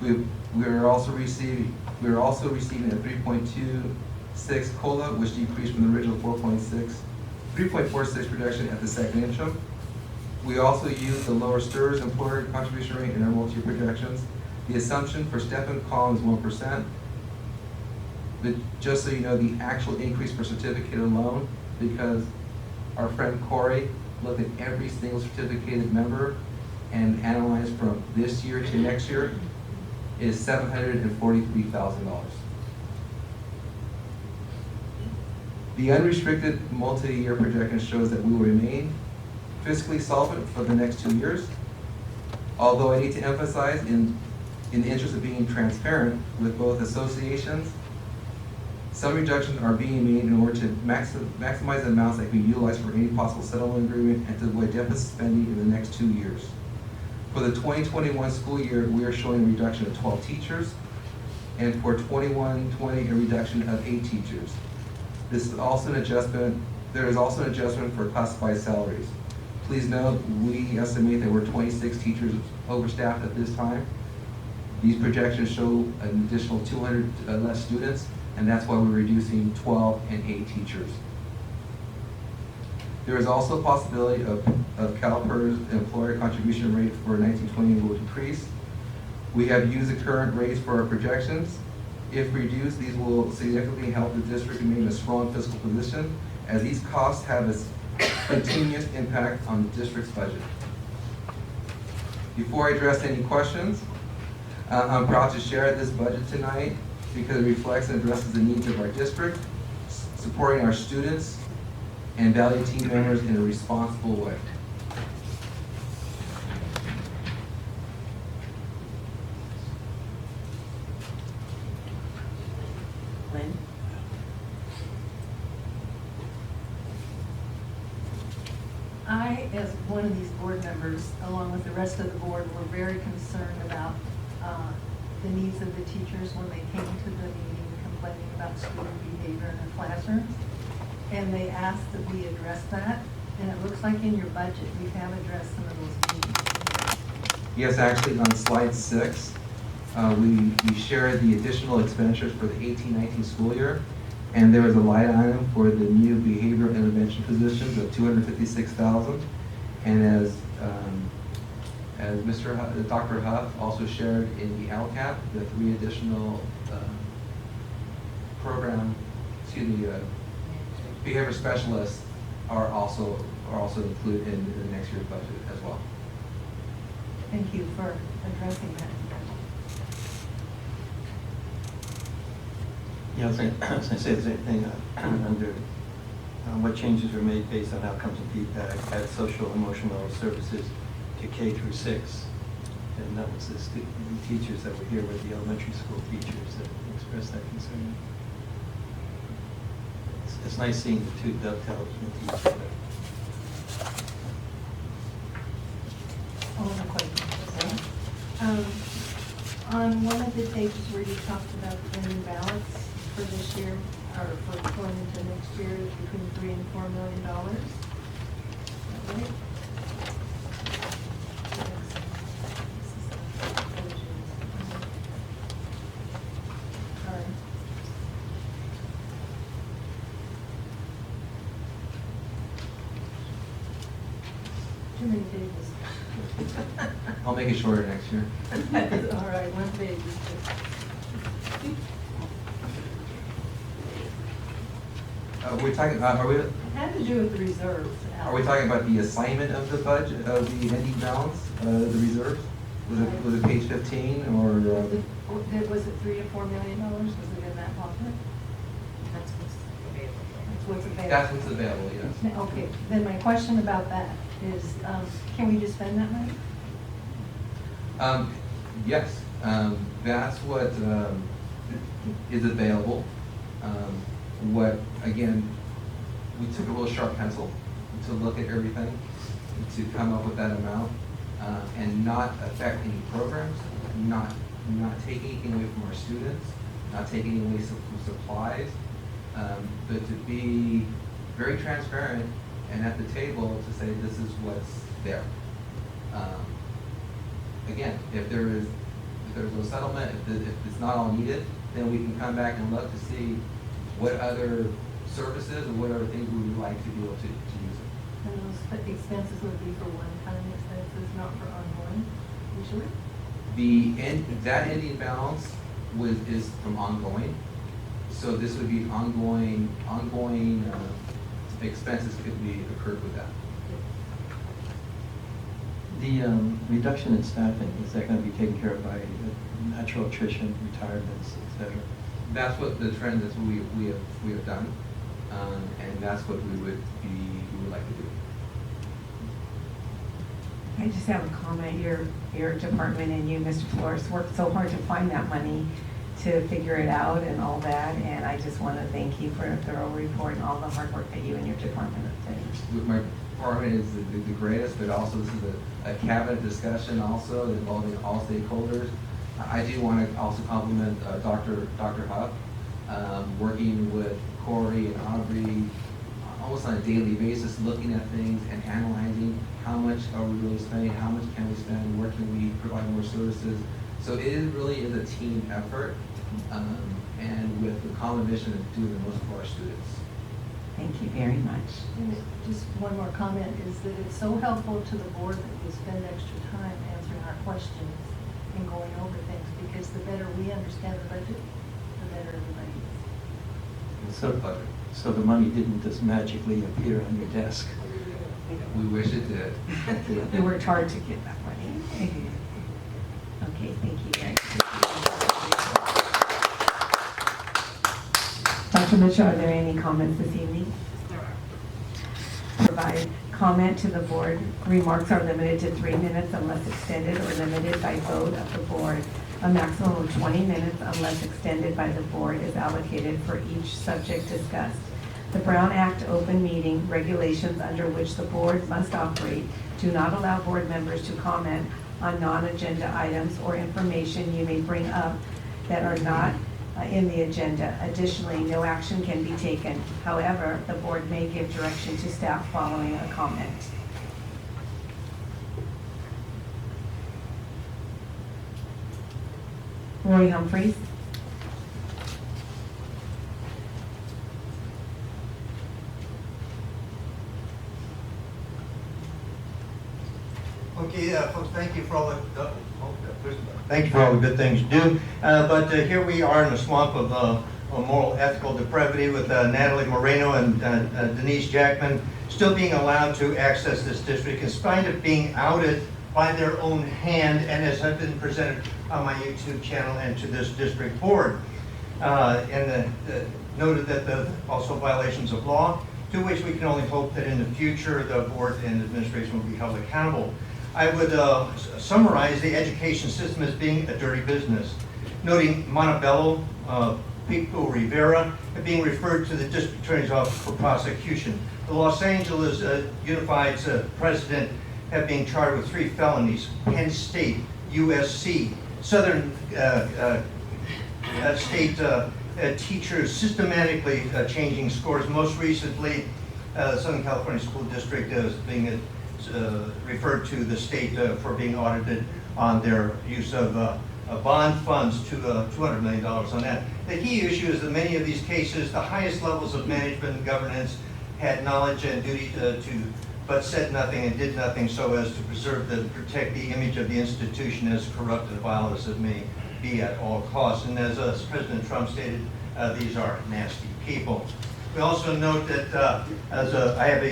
We are also receiving a 3.26 COLA, which decreased from the original 3.46 projection at the second interim. We also use the lower STRS employer contribution rate in our multi-year projections. The assumption for step-in column is 1%. But just so you know, the actual increase for certificate alone, because our friend Corey looked at every single certificated member and analyzed from this year to next year, is $743,000. The unrestricted multi-year projection shows that we will remain fiscally solvent for the next 2 years. Although I need to emphasize, in the interest of being transparent with both associations, some reductions are being made in order to maximize the amounts that can be utilized for any possible settlement agreement and to avoid deficit spending in the next 2 years. For the 2021 school year, we are showing a reduction of 12 teachers, and for 21-20, a reduction of 8 teachers. This is also an adjustment. There is also an adjustment for classified salaries. Please note, we estimate that we're 26 teachers overstaffed at this time. These projections show an additional 200 less students, and that's why we're reducing 12 and 8 teachers. There is also a possibility of CalPERS employer contribution rate for 1920 will decrease. We have used the current rates for our projections. If reduced, these will significantly help the district remain in a strong fiscal position, as these costs have a continuous impact on the district's budget. Before I address any questions, I'm proud to share this budget tonight because it reflects and addresses the needs of our district, supporting our students and valued team members in a responsible way. Lynn? I, as one of these board members, along with the rest of the board, were very concerned about the needs of the teachers when they came to the meeting complaining about student behavior in their classrooms. and they asked that we address that, and it looks like in your budget, we have addressed some of those needs. Yes, actually, on slide 6, we shared the additional expenditures for the 18-19 school year, and there was a line item for the new behavioral intervention positions of $256,000. And as Dr. Huff also shared in the LCAP, the 3 additional behavior specialists are also included in the next year's budget as well. Thank you for addressing that. Yeah, I was going to say the same thing under what changes were made based on outcomes and feedback at social emotional services to K through 6. And that was the teachers that were here with the elementary school teachers that expressed that concern. It's nice seeing the 2 dovetails with each other. All the questions. On one of the pages where you talked about the ending balance for this year, or for going into next year, is between $3 and $4 million. Is that right? Sorry. Too many pages. I'll make it shorter next year. All right, one page is We're talking. It had to do with the reserves. Are we talking about the assignment of the budget, of the ending balance, the reserves? Was it page 15 or? Was it $3 to $4 million? Was it in that pocket? That's what's available. That's what's available. That's what's available, yes. Okay, then my question about that is, can we just spend that money? Yes, that's what is available. What, again, we took a real sharp pencil to look at everything, to come up with that amount, and not affect any programs, not take anything away from our students, not take anything away from supplies, but to be very transparent and at the table to say this is what's there. Again, if there's no settlement, if it's not all needed, then we can come back and look to see what other services or what other things we would like to be able to use it. And those expenses would be for one-time expenses, not for ongoing, usually? That ending balance is from ongoing. So this would be ongoing expenses could be occurred with that. The reduction in staffing, is that going to be taken care of by natural attrition, retirements, et cetera? That's what the trend is we have done, and that's what we would like to do. I just have a comment. Your department and you, Mr. Flores, worked so hard to find that money to figure it out and all that, and I just want to thank you for a thorough report and all the hard work that you and your department have done. My department is the greatest, but also this is a cabinet discussion also involving all stakeholders. I do want to also compliment Dr. Huff, working with Corey and Aubrey almost on a daily basis, looking at things and analyzing how much are we really spending, how much can we spend, where can we provide more services. So it really is a team effort, and with the common mission of doing the most for our students. Thank you very much. And just one more comment is that it's so helpful to the board that we spend extra time answering our questions and going over things, because the better we understand the budget, the better everybody is. So the money didn't just magically appear on your desk? We wish it did. We worked hard to get that money. Okay, thank you very much. Dr. Mitchell, are there any comments this evening? Provide comment to the board. Remarks are limited to 3 minutes unless extended or limited by vote of the board. A maximum of 20 minutes unless extended by the board is allocated for each subject discussed. The Brown Act open meeting regulations under which the board must operate do not allow board members to comment on non-agenda items or information you may bring up that are not in the agenda. Additionally, no action can be taken. However, the board may give direction to staff following a comment. Roy Humphreys. Okay, folks, thank you for all the, thank you for all the good things you do. But here we are in the swamp of moral ethical depravity with Natalie Moreno and Denise Jackman still being allowed to access this district in spite of being outed by their own hand, and as have been presented on my YouTube channel and to this district board. And noted that also violations of law, to which we can only hope that in the future the board and administration will be held accountable. I would summarize the education system as being a dirty business, noting Montebello, Pico Rivera, being referred to the district attorney's office for prosecution. The Los Angeles Unified's president have been charged with 3 felonies, Penn State, USC, Southern State teachers systematically changing scores. Most recently, Southern California School District is being referred to the state for being audited on their use of bond funds to $200 million on that. The key issue is that many of these cases, the highest levels of management and governance had knowledge and duty but said nothing and did nothing so as to preserve and protect the image of the institution, as corrupt and vile as it may be at all costs. And as President Trump stated, these are nasty people. We also note that I have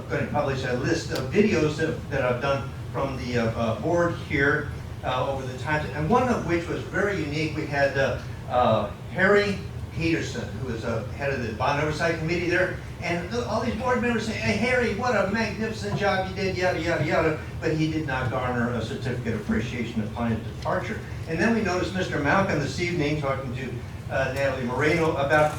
going to publish a list of videos that I've done from the board here over the times, and one of which was very unique. We had Harry Peterson, who was head of the Bond Oversight Committee there, and all these board members saying, "Hey, Harry, what a magnificent job you did," yada, yada, yada, but he did not garner a certificate of appreciation upon his departure. And then we noticed Mr. Malkin this evening talking to Natalie Moreno about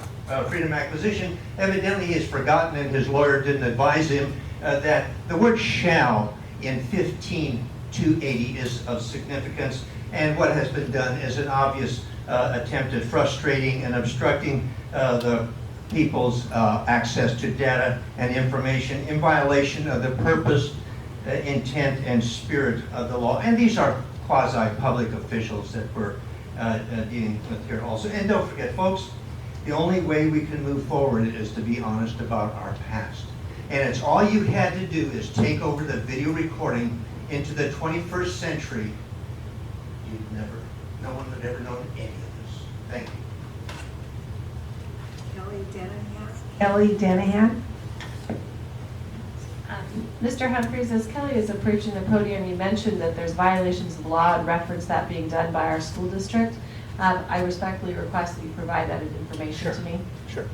freedom acquisition. Evidently he has forgotten, and his lawyer didn't advise him, that the word shall in 15280 is of significance, and what has been done is an obvious attempt at frustrating and obstructing the people's access to data and information in violation of the purpose, intent, and spirit of the law. And these are quasi-public officials that we're dealing with here also. And don't forget, folks, the only way we can move forward is to be honest about our past. And it's all you had to do is take over the video recording into the 21st century. No one would ever known any of this. Thank you. Kelly Denihan. Mr. Humphreys, as Kelly is approaching the podium, you mentioned that there's violations of law and reference that being done by our school district. I respectfully request that you provide that information to me. Sure.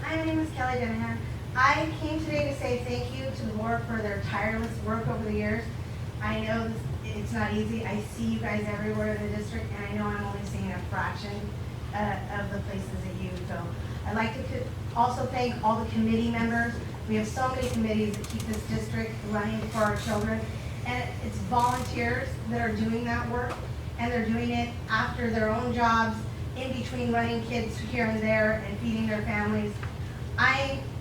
Hi, my name is Kelly Denihan. I came today to say thank you to the board for their tireless work over the years. I know it's not easy. I see you guys everywhere in the district, and I know I'm only seeing a fraction of the places that you go. I'd like to also thank all the committee members. We have so many committees that keep this district running for our children, and it's volunteers that are doing that work, and they're doing it after their own jobs, in between running kids here and there and feeding their families.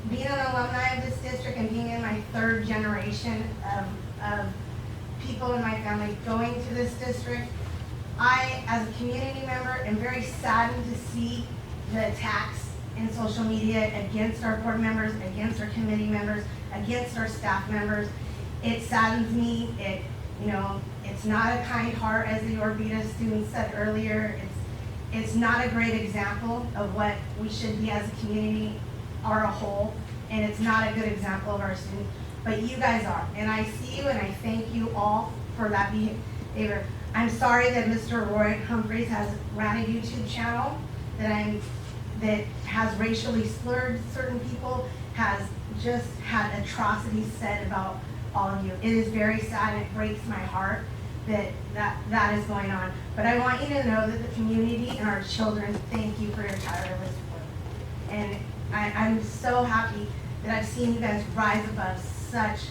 Being an alumni of this district and being in my 3rd generation of people in my family going to this district, I, as a community member, am very saddened to see the attacks in social media against our board members, against our committee members, against our staff members. It saddens me. It's not a kind heart, as the Orbita student said earlier. It's not a great example of what we should be as a community or a whole, and it's not a good example of our students. But you guys are, and I see you, and I thank you all for that behavior. I'm sorry that Mr. Roy Humphreys has ran a YouTube channel that has racially slurred certain people, has just had atrocities said about all of you. It is very sad, and it breaks my heart that is going on. But I want you to know that the community and our children thank you for your tireless work. And I'm so happy that I've seen you guys rise above such,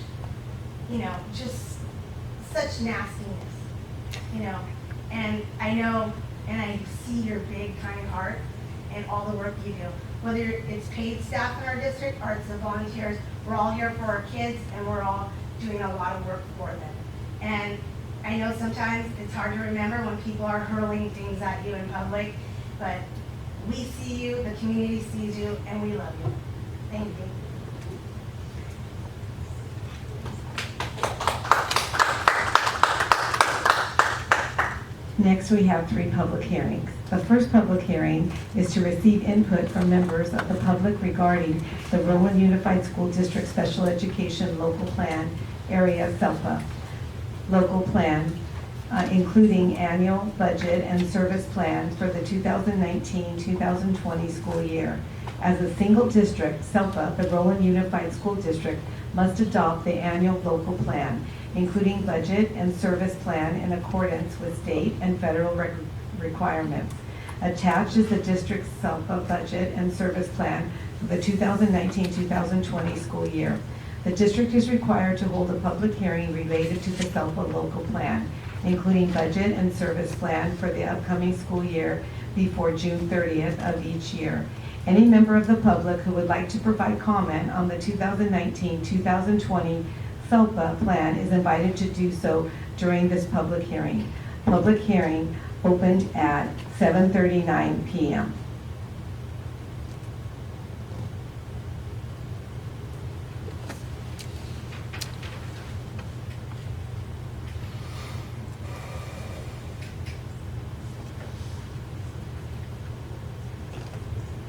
just such nastiness. you know, and I know, and I see your big, kind heart and all the work you do. Whether it's paid staff in our district or it's the volunteers, we're all here for our kids and we're all doing a lot of work for them. And I know sometimes it's hard to remember when people are hurling things at you in public, but we see you, the community sees you, and we love you. Thank you. Next, we have 3 public hearings. The first public hearing is to receive input from members of the public regarding the Rowan Unified School District Special Education Local Plan Area SELPA Local Plan, including annual budget and service plans for the 2019-2020 school year. As a single district, SELPA, the Rowan Unified School District, must adopt the annual local plan, including budget and service plan in accordance with state and federal requirements. Attached is the district's SELPA budget and service plan for the 2019-2020 school year. The district is required to hold a public hearing related to the SELPA local plan, including budget and service plan for the upcoming school year before June 30th of each year. Any member of the public who would like to provide comment on the 2019-2020 SELPA plan is invited to do so during this public hearing. Public hearing opened at 7:39 p.m.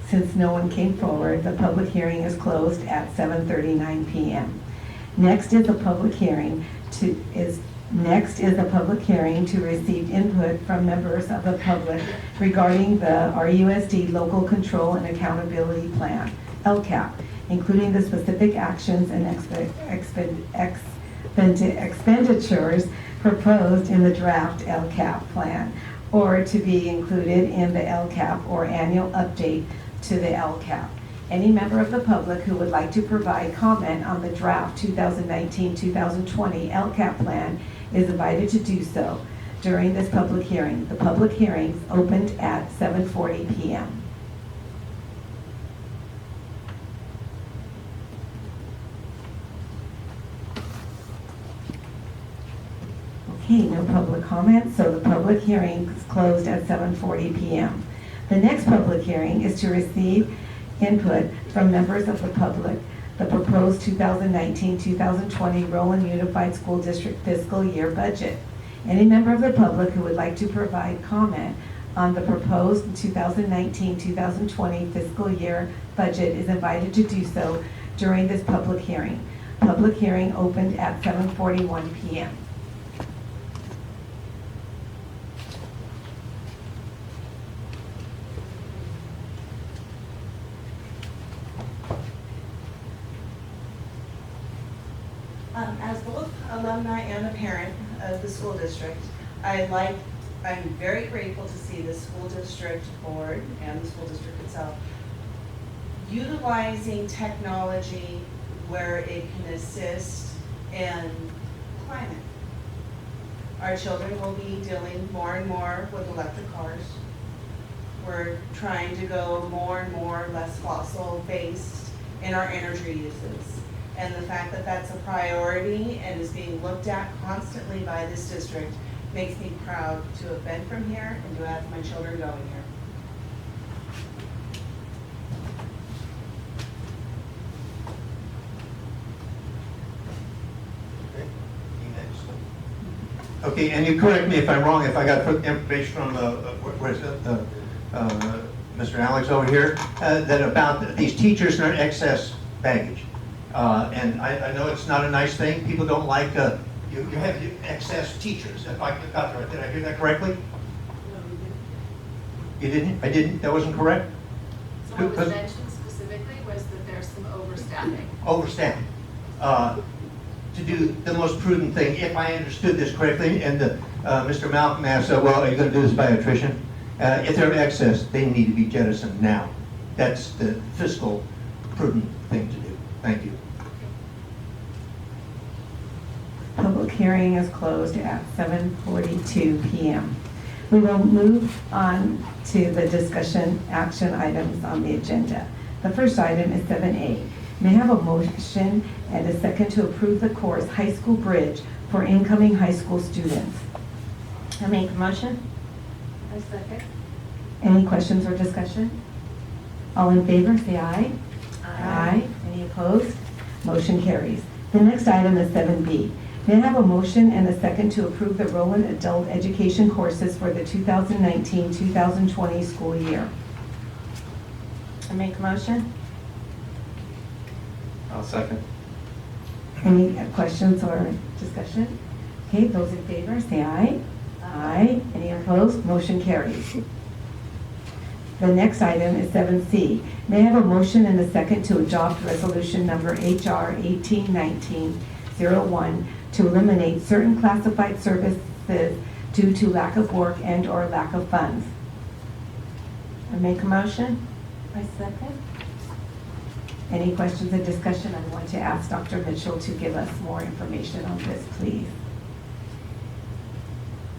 Since no one came forward, the public hearing is closed at 7:39 p.m. Next is a public hearing to receive input from members of the public regarding the RUSD Local Control and Accountability Plan, LCAP, including the specific actions and expenditures proposed in the draft LCAP plan, or to be included in the LCAP or annual update to the LCAP. Any member of the public who would like to provide comment on the draft 2019-2020 LCAP plan is invited to do so during this public hearing. The public hearings opened at 7:40 p.m. Okay, no public comment, so the public hearing is closed at 7:40 p.m. The next public hearing is to receive input from members of the public, the proposed 2019-2020 Rowan Unified School District fiscal year budget. Any member of the public who would like to provide comment on the proposed 2019-2020 fiscal year budget is invited to do so during this public hearing. Public hearing opened at 7:41 p.m. As both alumni and a parent of the school district, I'm very grateful to see the school district board and the school district itself utilizing technology where it can assist in climate. Our children will be dealing more and more with electric cars. We're trying to go more and more less fossil based in our energy uses. And the fact that that's a priority and is being looked at constantly by this district makes me proud to have been from here and to have my children going here. Okay, and you correct me if I'm wrong, if I got information from, Mr. Alex over here, that about these teachers and their excess baggage. And I know it's not a nice thing. People don't like, you have excess teachers. If I got that, did I hear that correctly? You didn't? I didn't? That wasn't correct? So what was mentioned specifically was that there's some overstaffing. Overstaffing. To do the most prudent thing, if I understood this correctly, and Mr. Malkin asked, well, are you going to do this by attrition? If they're excess, they need to be jettisoned now. That's the fiscal prudent thing to do. Thank you. Public hearing is closed at 7:42 p.m. We will move on to the discussion action items on the agenda. The first item is 7A. May I have a motion and a second to approve the course High School Bridge for incoming high school students? I make a motion. I second. Any questions or discussion? All in favor, say aye. Aye. Any opposed? Motion carries. The next item is 7B. May I have a motion and a second to approve the Roland Adult Education courses for the 2019-2020 school year? I make a motion. I'll second. Any questions or discussion? Okay, those in favor, say aye. Aye. Any opposed? Motion carries. The next item is 7C. May I have a motion and a second to adopt resolution number HR 1819-01 to eliminate certain classified services due to lack of work and/or lack of funds? I make a motion. I second. Any questions or discussion? I want to ask Dr. Mitchell to give us more information on this, please.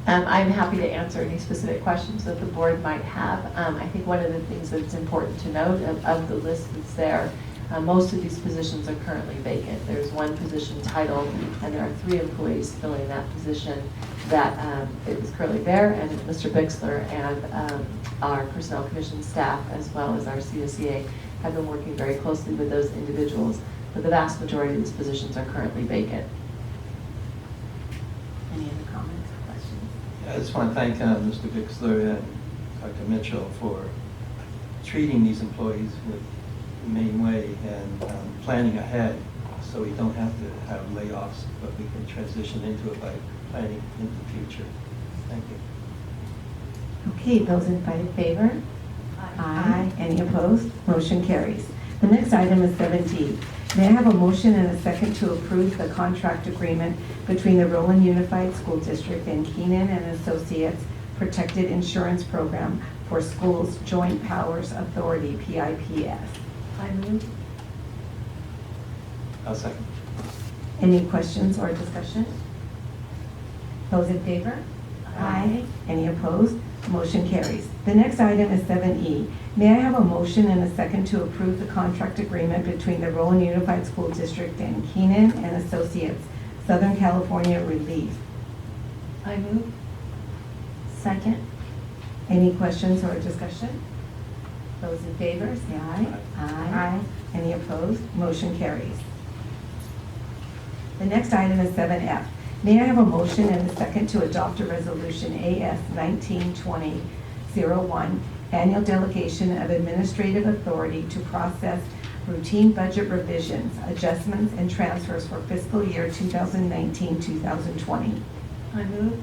I'm happy to answer any specific questions that the board might have. I think one of the things that's important to note of the list that's there, most of these positions are currently vacant. There's one position titled, and there are 3 employees filling that position that it is currently there, and Mr. Bixler and our Personnel Commission staff, as well as our CSEA, have been working very closely with those individuals, but the vast majority of these positions are currently vacant. Any other comments or questions? I just want to thank Mr. Bixler and Dr. Mitchell for treating these employees with humane way and planning ahead so we don't have to have layoffs, but we can transition into it by planning in the future. Thank you. Okay, those in favor? Aye. Any opposed? Motion carries. The next item is 7D. May I have a motion and a second to approve the contract agreement between the Roland Unified School District and Keenan and Associates Protected Insurance Program for Schools Joint Powers Authority, PIPS? I move. I'll second. Any questions or discussion? Those in favor? Aye. Any opposed? Motion carries. The next item is 7E. May I have a motion and a second to approve the contract agreement between the Roland Unified School District and Keenan and Associates, Southern California Relief? I move. Second. Any questions or discussion? Those in favor, say aye. Aye. Any opposed? Motion carries. The next item is 7F. May I have a motion and a second to adopt a resolution AS 1920-01, annual delegation of administrative authority to process routine budget revisions, adjustments, and transfers for fiscal year 2019-2020? I move.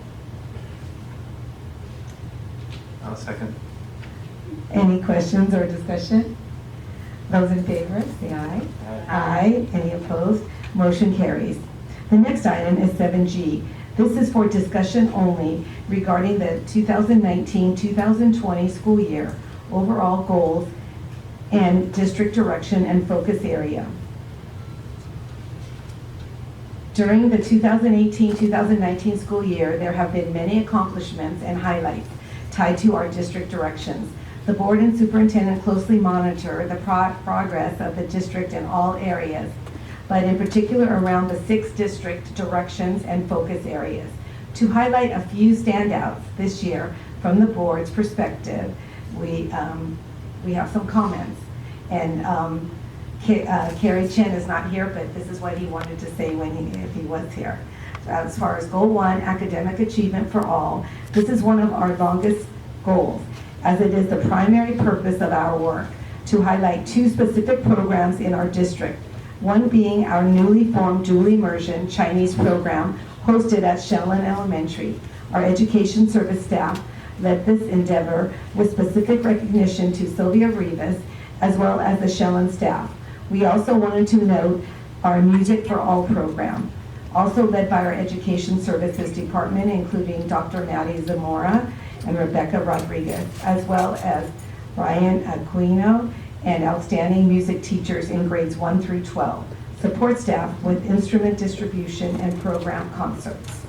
I'll second. Any questions or discussion? Those in favor, say aye. Aye. Any opposed? Motion carries. The next item is 7G. This is for discussion only regarding the 2019-2020 school year, overall goals, and district direction and focus area. During the 2018-2019 school year, there have been many accomplishments and highlights tied to our district directions. The board and superintendent closely monitor the progress of the district in all areas, but in particular around the 6 district directions and focus areas. To highlight a few standouts this year from the board's perspective, we have some comments. And Kerry Chen is not here, but this is what he wanted to say if he was here. As far as Goal 1, academic achievement for all, this is one of our longest goals, as it is the primary purpose of our work, to highlight 2 specific programs in our district. One being our newly formed dual immersion Chinese program hosted at Shellen Elementary. Our education service staff led this endeavor with specific recognition to Sylvia Rivas as well as the Shellen staff. We also wanted to note our Music for All program, also led by our Education Services Department, including Dr. Maddie Zamora and Rebecca Rodriguez, as well as Brian Aquino and outstanding music teachers in grades 1 through 12. support staff with instrument distribution and program concerts.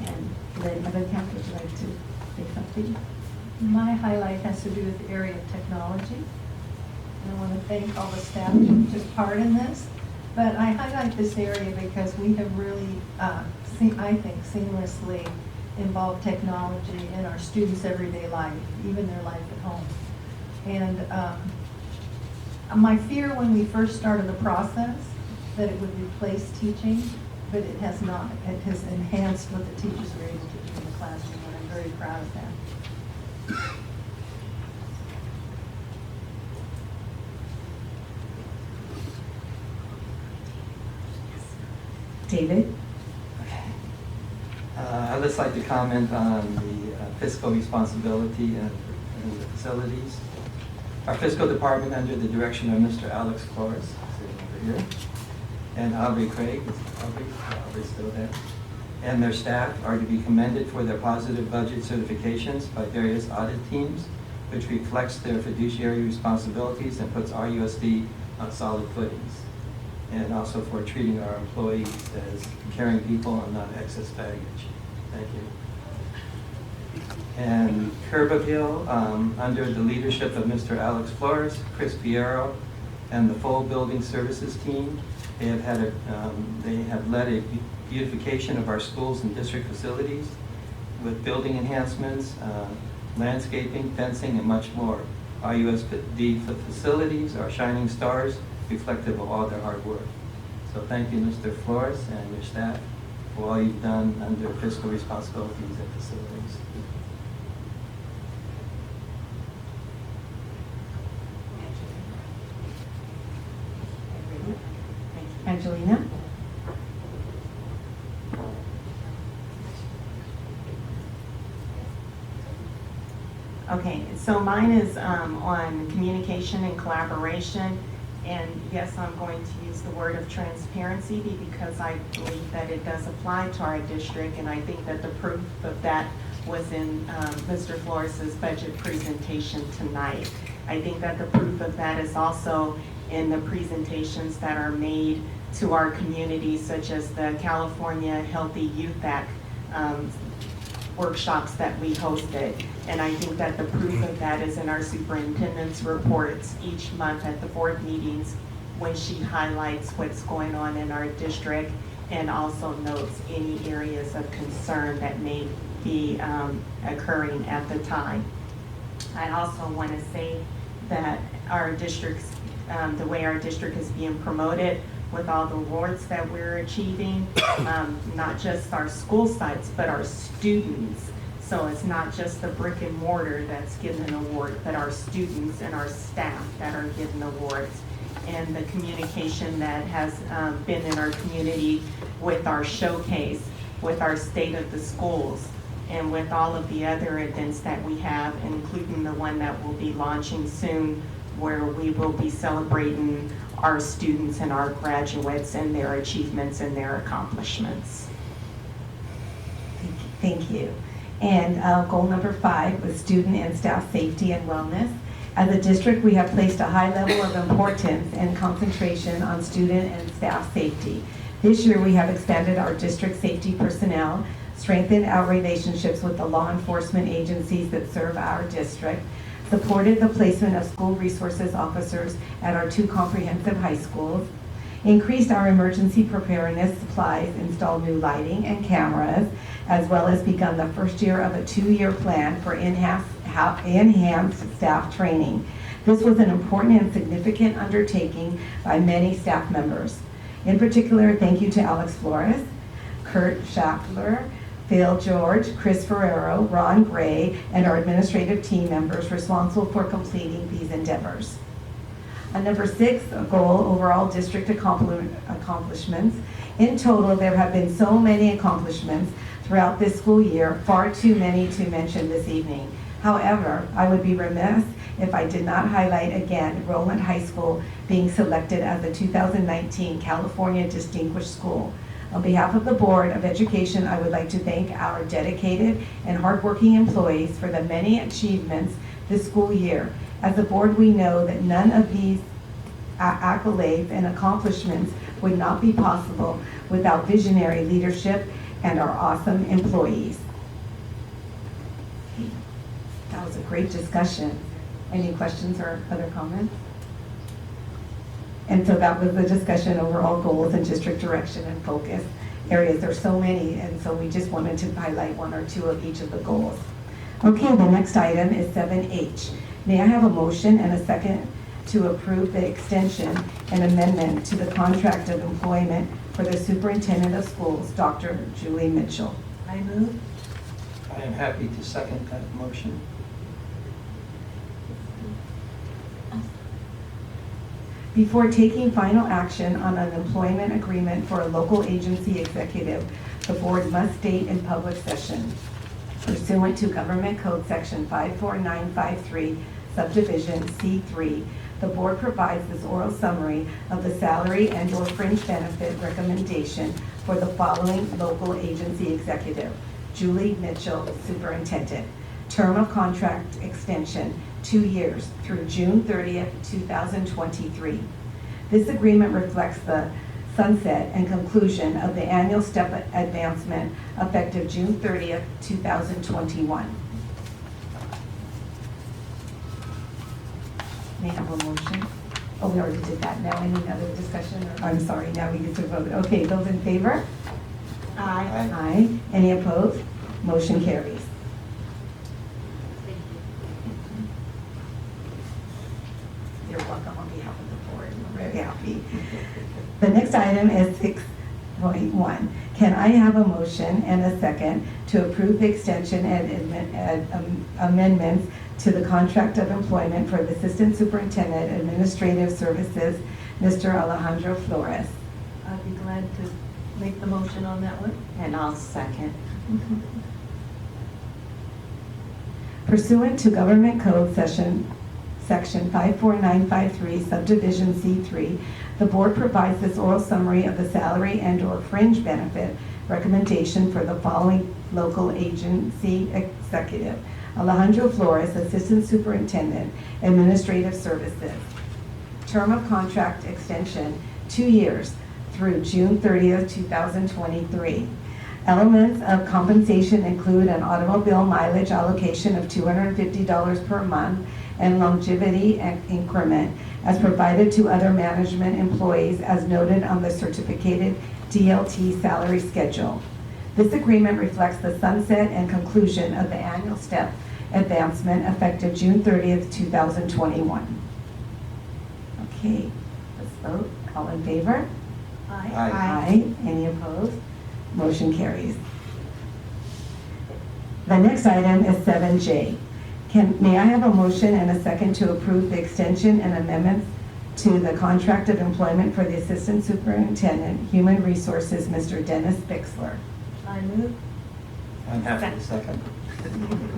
And Lynn Evankamp, would you like to say something? My highlight has to do with the area of technology. And I want to thank all the staff who took part in this. But I highlight this area because we have really, I think, seamlessly involved technology in our students' everyday life, even their life at home. And my fear when we first started the process, that it would replace teaching, but it has not. It has enhanced what the teachers are able to do in the classroom, and I'm very proud of that. David? I'd just like to comment on the fiscal responsibility and the facilities. Our fiscal department, under the direction of Mr. Alex Flores, sitting over here, and Aubrey Craig, Aubrey's still there, and their staff are to be commended for their positive budget certifications by various audit teams, which reflects their fiduciary responsibilities and puts RUSD on solid footings. And also for treating our employees as caring people and not excess baggage. Thank you. And Curvaville, under the leadership of Mr. Alex Flores, Chris Piero, and the full building services team, they have led a beautification of our schools and district facilities with building enhancements, landscaping, fencing, and much more. Our USD facilities are shining stars, reflective of all their hard work. So thank you, Mr. Flores and your staff, for all you've done under fiscal responsibilities at facilities. Angelina? Okay, so mine is on communication and collaboration. And yes, I'm going to use the word of transparency because I believe that it does apply to our district, and I think that the proof of that was in Mr. Flores' budget presentation tonight. I think that the proof of that is also in the presentations that are made to our communities, such as the California Healthy Youth Act workshops that we hosted. And I think that the proof of that is in our superintendent's reports each month at the board meetings when she highlights what's going on in our district and also notes any areas of concern that may be occurring at the time. I also want to say that our districts, the way our district is being promoted with all the awards that we're achieving, not just our school sites, but our students. So it's not just the brick and mortar that's given an award, but our students and our staff that are given awards. And the communication that has been in our community with our showcase, with our state of the schools, and with all of the other events that we have, including the one that will be launching soon, where we will be celebrating our students and our graduates and their achievements and their accomplishments. Thank you. And goal number 5 was student and staff safety and wellness. As a district, we have placed a high level of importance and concentration on student and staff safety. This year, we have expanded our district safety personnel, strengthened our relationships with the law enforcement agencies that serve our district, supported the placement of school resources officers at our 2 comprehensive high schools, increased our emergency preparedness supplies, installed new lighting and cameras, as well as begun the first year of a 2-year plan for enhanced staff training. This was an important and significant undertaking by many staff members. In particular, thank you to Alex Flores, Kurt Schaffler, Phil George, Chris Ferrero, Ron Gray, and our administrative team members responsible for completing these endeavors. Number 6, a goal, overall district accomplishments. In total, there have been so many accomplishments throughout this school year, far too many to mention this evening. However, I would be remiss if I did not highlight again Rowland High School being selected as the 2019 California Distinguished School. On behalf of the Board of Education, I would like to thank our dedicated and hardworking employees for the many achievements this school year. As a board, we know that none of these accolades and accomplishments would not be possible without visionary leadership and our awesome employees. That was a great discussion. Any questions or other comments? And so that was the discussion over all goals and district direction and focus areas. There's so many, and so we just wanted to highlight one or two of each of the goals. Okay, the next item is 7H. May I have a motion and a second to approve the extension and amendment to the contract of employment for the Superintendent of Schools, Dr. Julie Mitchell? I move. I am happy to second that motion. Before taking final action on an employment agreement for a local agency executive, the board must state in public session, pursuant to Government Code Section 54953, Subdivision C3, the board provides this oral summary of the salary and/or fringe benefit recommendation for the following local agency executive: Julie Mitchell, Superintendent. Term of contract extension, 2 years through June 30th, 2023. This agreement reflects the sunset and conclusion of the annual step advancement effective June 30th, 2021. May I have a motion? Oh, we already did that. Now any other discussion? Or, I'm sorry, now we get to vote. Okay, those in favor? Aye. Aye. Any opposed? Motion carries. You're welcome on behalf of the board. We're very happy. The next item is 6.1. Can I have a motion and a second to approve the extension and amendments to the contract of employment for the Assistant Superintendent Administrative Services, Mr. Alejandro Flores? I'd be glad to make the motion on that one. And I'll second. Pursuant to Government Code Section 54953, Subdivision C3, the board provides this oral summary of the salary and/or fringe benefit recommendation for the following local agency executive: Alejandro Flores, Assistant Superintendent, Administrative Services. Term of contract extension, 2 years through June 30th, 2023. Elements of compensation include an automobile mileage allocation of $250 per month and longevity increment as provided to other management employees as noted on the certificated DLT salary schedule. This agreement reflects the sunset and conclusion of the annual step advancement effective June 30th, 2021. Okay, let's vote. All in favor? Aye. Aye. Any opposed? Motion carries. The next item is 7J. May I have a motion and a second to approve the extension and amendments to the contract of employment for the Assistant Superintendent, Human Resources, Mr. Dennis Bixler? I move. I'm happy to second.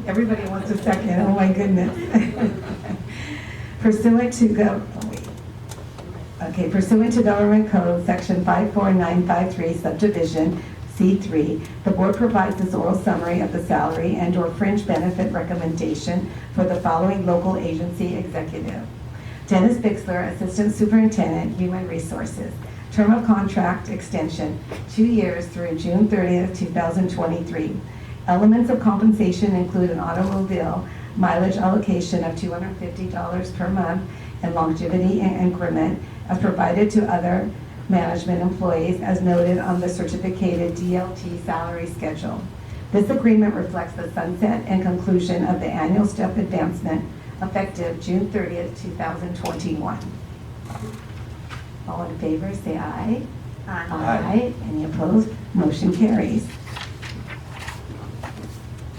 Everybody wants a second, oh my goodness. Pursuant to Pursuant to Government Code Section 54953, Subdivision C3, the board provides this oral summary of the salary and/or fringe benefit recommendation for the following local agency executive: Dennis Bixler, Assistant Superintendent, Human Resources. Term of contract extension, 2 years through June 30th, 2023. Elements of compensation include an automobile mileage allocation of $250 per month and longevity increment as provided to other management employees as noted on the certificated DLT salary schedule. This agreement reflects the sunset and conclusion of the annual step advancement effective June 30th, 2021. All in favor, say aye. Aye. Aye. Any opposed? Motion carries.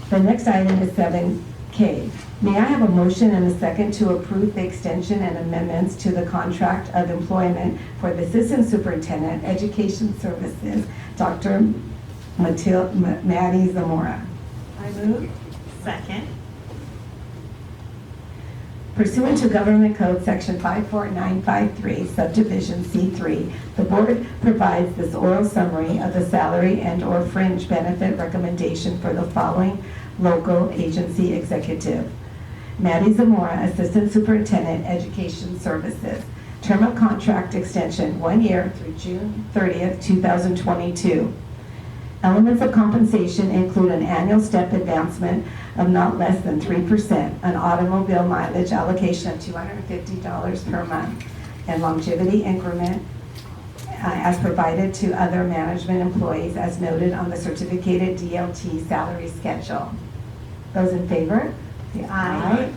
The next item is 7K. May I have a motion and a second to approve the extension and amendments to the contract of employment for the Assistant Superintendent, Education Services, Dr. Maddie Zamora? I move. Second. Pursuant to Government Code Section 54953, Subdivision C3, the board provides this oral summary of the salary and/or fringe benefit recommendation for the following local agency executive: Maddie Zamora, Assistant Superintendent, Education Services. Term of contract extension, 1 year through June 30th, 2022. Elements of compensation include an annual step advancement of not less than 3%, an automobile mileage allocation of $250 per month, and longevity increment as provided to other management employees as noted on the certificated DLT salary schedule. Those in favor, say aye.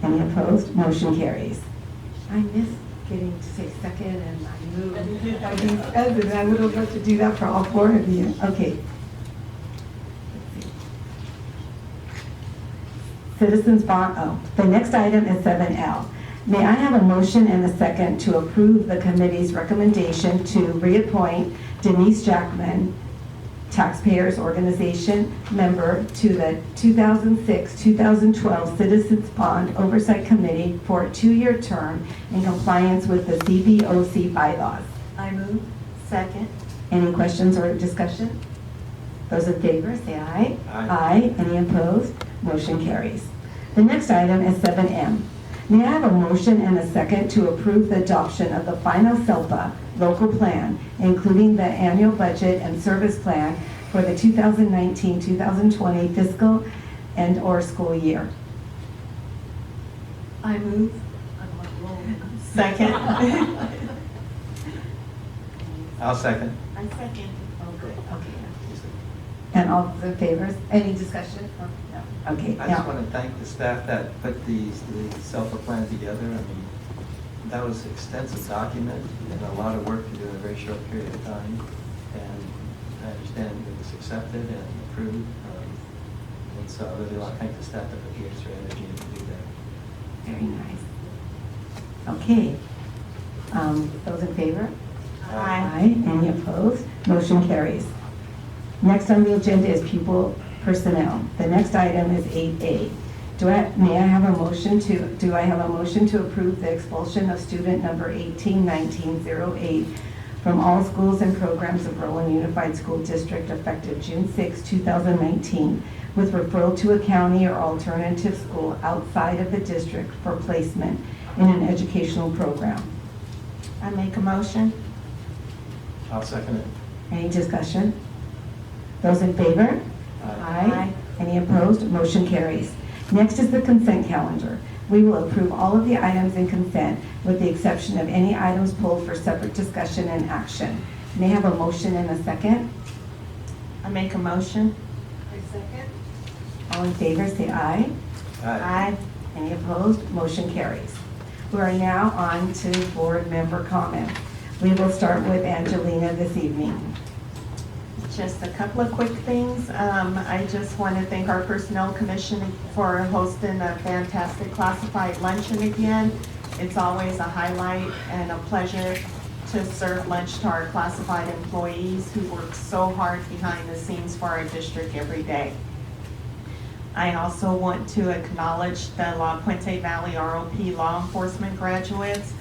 Any opposed? Motion carries. I miss getting to say second and I move. I would have loved to do that for all 4 of you. Okay. Citizens bond, the next item is 7L. May I have a motion and a second to approve the committee's recommendation to reappoint Denise Jackman, Taxpayers Organization member, to the 2006-2012 Citizens Bond Oversight Committee for a 2-year term in compliance with the CBOC bylaws? I move. Second. Any questions or discussion? Those in favor, say aye. Aye. Any opposed? Motion carries. The next item is 7M. May I have a motion and a second to approve the adoption of the final SELPA local plan, including the annual budget and service plan for the 2019-2020 fiscal and/or school year? I move. Second. I'll second. I second. Oh, good, okay. And all those in favor, any discussion? Oh, no. Okay, I just now, want to thank the staff that put the SELPA plan together. I mean, that was an extensive document and a lot of work to do in a very short period of time. And I understand it was accepted and approved. And so I really want to thank the staff that put the extra energy in to do that. very nice. Okay. Those in favor? Aye. Any opposed? Motion carries. Next on the agenda is pupil personnel. The next item is 8A. Do I have a motion to approve the expulsion of student number 181908 from all schools and programs of Rowan Unified School District effective June 6, 2019, with referral to a county or alternative school outside of the district for placement in an educational program? I make a motion. I'll second it. Any discussion? Those in favor? Aye. Any opposed? Motion carries. Next is the consent calendar. We will approve all of the items in consent with the exception of any items pulled for separate discussion and action. May I have a motion and a second? I make a motion. I second. All in favor, say aye. Aye. Any opposed? Motion carries. We are now on to board member comments. We will start with Angelina this evening. Just a couple of quick things. I just want to thank our Personnel Commission for hosting a fantastic classified luncheon again. It's always a highlight and a pleasure to serve lunch to our classified employees who work so hard behind the scenes for our district every day. I also want to acknowledge the La Puente Valley ROP law enforcement graduates.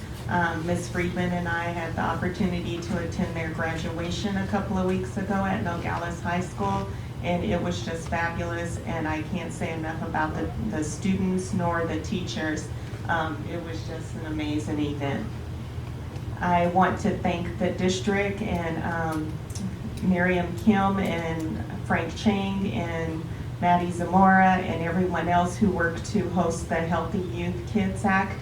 Ms. Friedman and I had the opportunity to attend their graduation a couple of weeks ago at Nogales High School, and it was just fabulous, and I can't say enough about the students nor the teachers. It was just an amazing event. I want to thank the district and Miriam Kim and Frank Chang and Maddie Zamora and everyone else who worked to host the Healthy Youth Kids Act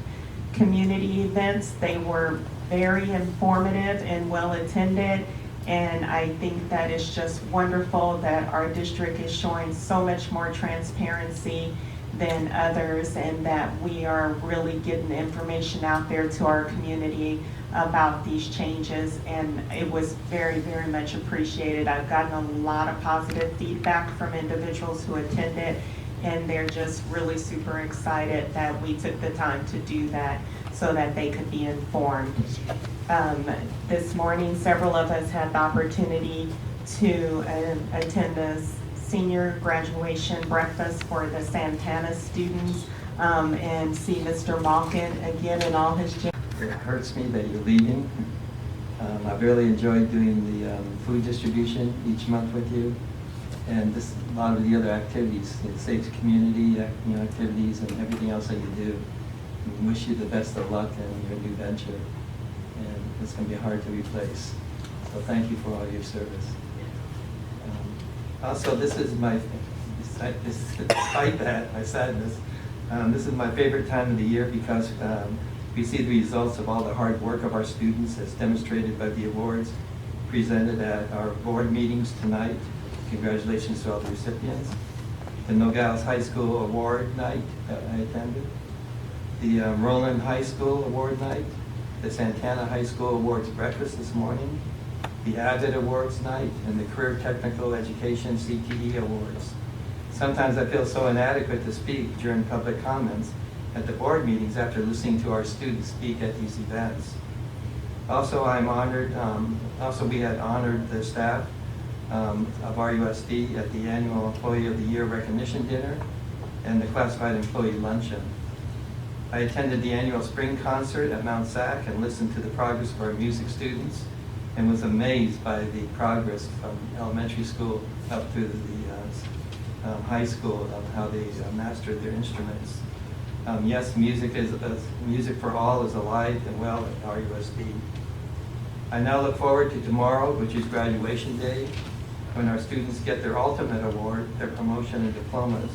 community events. They were very informative and well attended, and I think that it's just wonderful that our district is showing so much more transparency than others, and that we are really getting the information out there to our community about these changes, and it was very, very much appreciated. I've gotten a lot of positive feedback from individuals who attended, and they're just really super excited that we took the time to do that so that they could be informed. This morning, several of us had the opportunity to attend the senior graduation breakfast for the Santana students and see Mr. Malkin again in all his It hurts me that you're leaving. I've really enjoyed doing the food distribution each month with you, and a lot of the other activities, the safe community activities and everything else that you do. We wish you the best of luck in your new venture. it's going to be hard to replace. So thank you for all your service. Also, this is my, despite that, my sadness, this is my favorite time of the year because we see the results of all the hard work of our students as demonstrated by the awards presented at our board meetings tonight. Congratulations to all the recipients. The Nogales High School Award Night that I attended. The Roland High School Award Night. The Santana High School Awards Breakfast this morning. The Avid Awards Night and the Career Technical Education CTE Awards. Sometimes I feel so inadequate to speak during public comments at the board meetings after listening to our students speak at these events. Also, I'm honored, we had honored the staff of RUSD at the annual Employee of the Year Recognition Dinner and the Classified Employee Luncheon. I attended the annual spring concert at Mount Sac and listened to the progress of our music students and was amazed by the progress from elementary school up through the high school of how they mastered their instruments. Yes, music for all is alive and well at RUSD. I now look forward to tomorrow, which is graduation day, when our students get their ultimate award, their promotion and diplomas,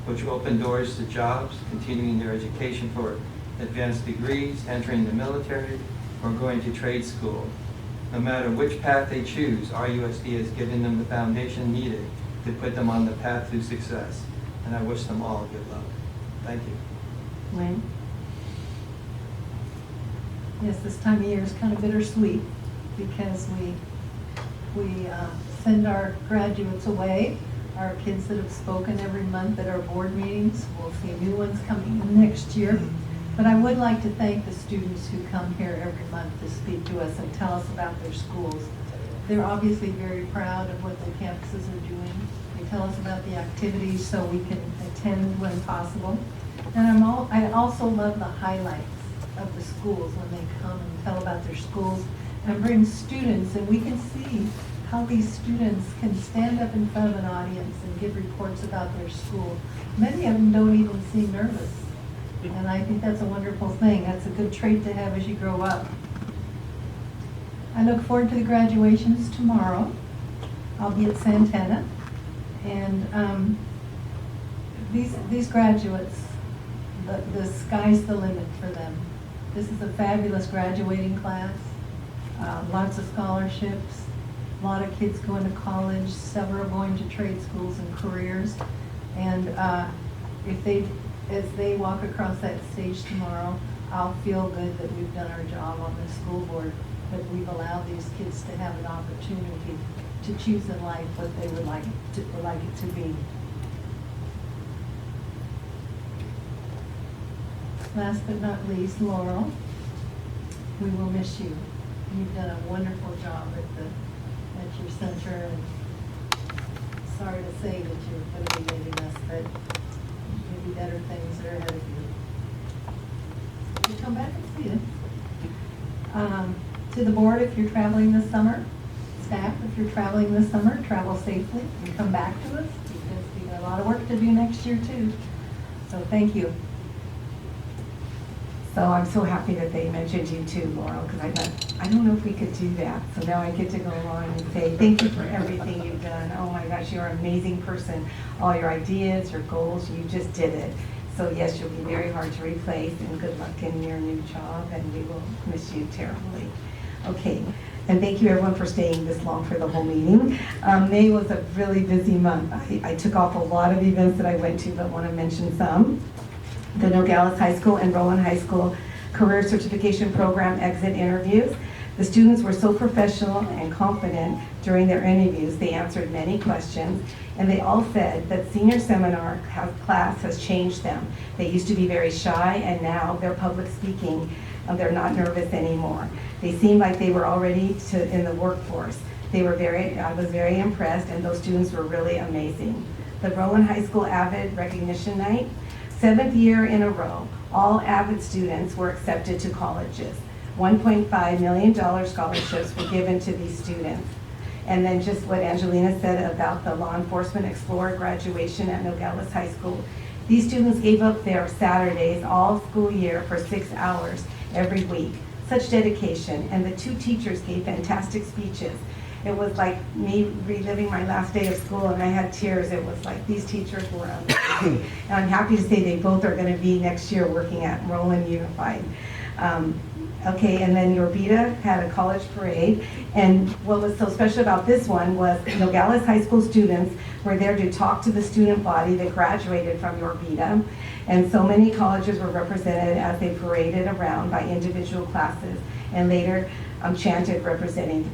which will open doors to jobs, continuing their education for advanced degrees, entering the military, or going to trade school. No matter which path they choose, RUSD has given them the foundation needed to put them on the path to success. And I wish them all good luck. Thank you. Lynn? Yes, this time of year is kind of bittersweet because we send our graduates away, our kids that have spoken every month at our board meetings. We'll see new ones coming in next year. But I would like to thank the students who come here every month to speak to us and tell us about their schools. They're obviously very proud of what their campuses are doing. They tell us about the activities so we can attend when possible. And I also love the highlights of the schools when they come and tell about their schools and bring students, and we can see how these students can stand up in front of an audience and give reports about their school. Many of them don't even seem nervous. And I think that's a wonderful thing. That's a good trait to have as you grow up. I look forward to the graduations tomorrow. I'll be at Santana. And these graduates, the sky's the limit for them. This is a fabulous graduating class. Lots of scholarships. A lot of kids going to college. Several going to trade schools and careers. And as they walk across that stage tomorrow, I'll feel good that we've done our job on the school board, that we've allowed these kids to have an opportunity to choose in life what they would like it to be. Last but not least, Laurel, we will miss you. You've done a wonderful job at your center, and sorry to say that you're going to be leaving us, but maybe better things are ahead of you. You come back and see us. To the board, if you're traveling this summer, staff, if you're traveling this summer, travel safely and come back to us because we got a lot of work to do next year too. So thank you. So I'm so happy that they mentioned you too, Laurel, because I thought, I don't know if we could do that. So now I get to go along and say, thank you for everything you've done. Oh my gosh, you're an amazing person. All your ideas, your goals, you just did it. So yes, you'll be very hard to replace, and good luck in your new job, and we will miss you terribly. Okay, and thank you everyone for staying this long for the whole meeting. May was a really busy month. I took off a lot of events that I went to, but want to mention some. The Nogales High School and Rowan High School Career Certification Program exit interviews. The students were so professional and confident during their interviews. They answered many questions, and they all said that senior seminar class has changed them. They used to be very shy, and now they're public speaking. They're not nervous anymore. They seemed like they were already in the workforce. I was very impressed, and those students were really amazing. The Rowan High School Avid Recognition Night, 7th year in a row, all Avid students were accepted to colleges. $1.5 million scholarships were given to these students. And then just what Angelina said about the Law Enforcement Explorer graduation at Nogales High School. These students gave up their Saturdays all school year for 6 hours every week such dedication, and the two teachers gave fantastic speeches. It was like me reliving my last day of school, and I had tears. It was like these teachers were amazing. And I'm happy to say they both are going to be next year working at Roland Unified. Okay, and then Yorbita had a college parade, and what was so special about this one was Nogales High School students were there to talk to the student body that graduated from Yorbita, and so many colleges were represented as they paraded around by individual classes, and later chanted representing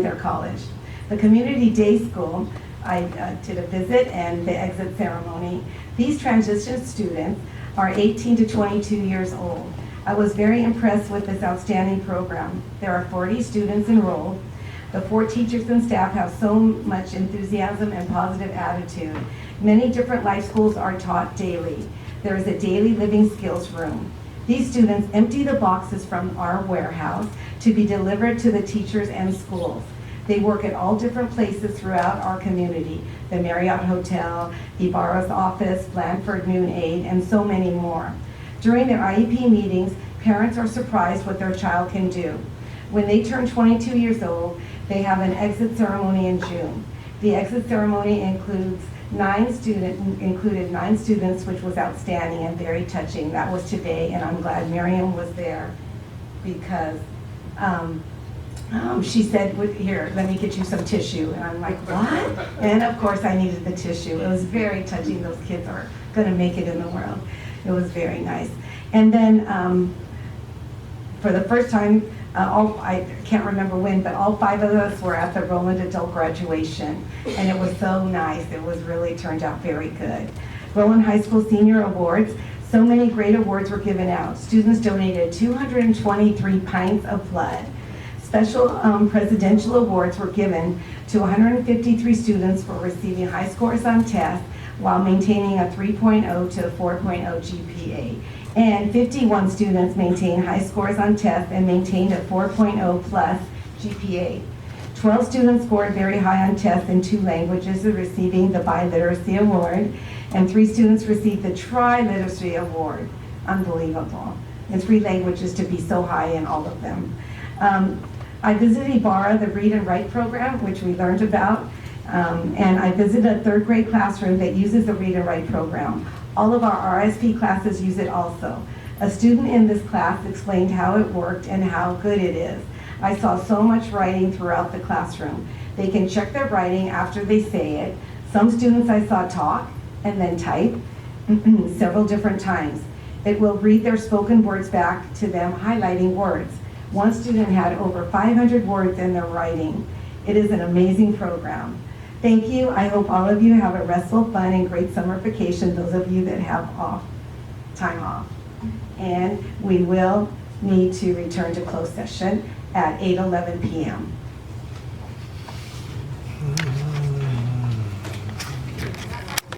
their college. The Community Day School, I did a visit and the exit ceremony. These transition students are 18 to 22 years old. I was very impressed with this outstanding program. There are 40 students enrolled. The 4 teachers and staff have so much enthusiasm and positive attitude. Many different life schools are taught daily. There is a daily living skills room. These students empty the boxes from our warehouse to be delivered to the teachers and schools. They work at all different places throughout our community, the Marriott Hotel, Ibarra's office, Blandford Noon Aid, and so many more. During their IEP meetings, parents are surprised what their child can do. When they turn 22 years old, they have an exit ceremony in June. The exit ceremony included 9 students, which was outstanding and very touching. That was today, and I'm glad Miriam was there because she said, here, let me get you some tissue. And I'm like, what? And of course I needed the tissue. It was very touching. Those kids are gonna make it in the world. It was very nice. And then for the first time, I can't remember when, but all 5 of us were at the Roland Adult graduation. And it was so nice. It was really turned out very good. Roland High School Senior Awards. So many great awards were given out. Students donated 223 pints of blood. Special presidential awards were given to 153 students for receiving high scores on tests while maintaining a 3.0 to 4.0 GPA. And 51 students maintained high scores on tests and maintained a 4.0 plus GPA. 12 students scored very high on tests in 2 languages, receiving the Biliteracy Award, and 3 students received the Triliteracy Award. Unbelievable. In 3 languages to be so high in all of them. I visited Ibarra, the Read and Write program, which we learned about, and I visited a 3rd grade classroom that uses the Read and Write program. All of our RSP classes use it also. A student in this class explained how it worked and how good it is. I saw so much writing throughout the classroom. They can check their writing after they say it. Some students I saw talk and then type several different times. It will read their spoken words back to them, highlighting words. One student had over 500 words in their writing. It is an amazing program. Thank you. I hope all of you have a restful, fun, and great summer vacation, those of you that have time off. And we will need to return to closed session at 8:11 p.m.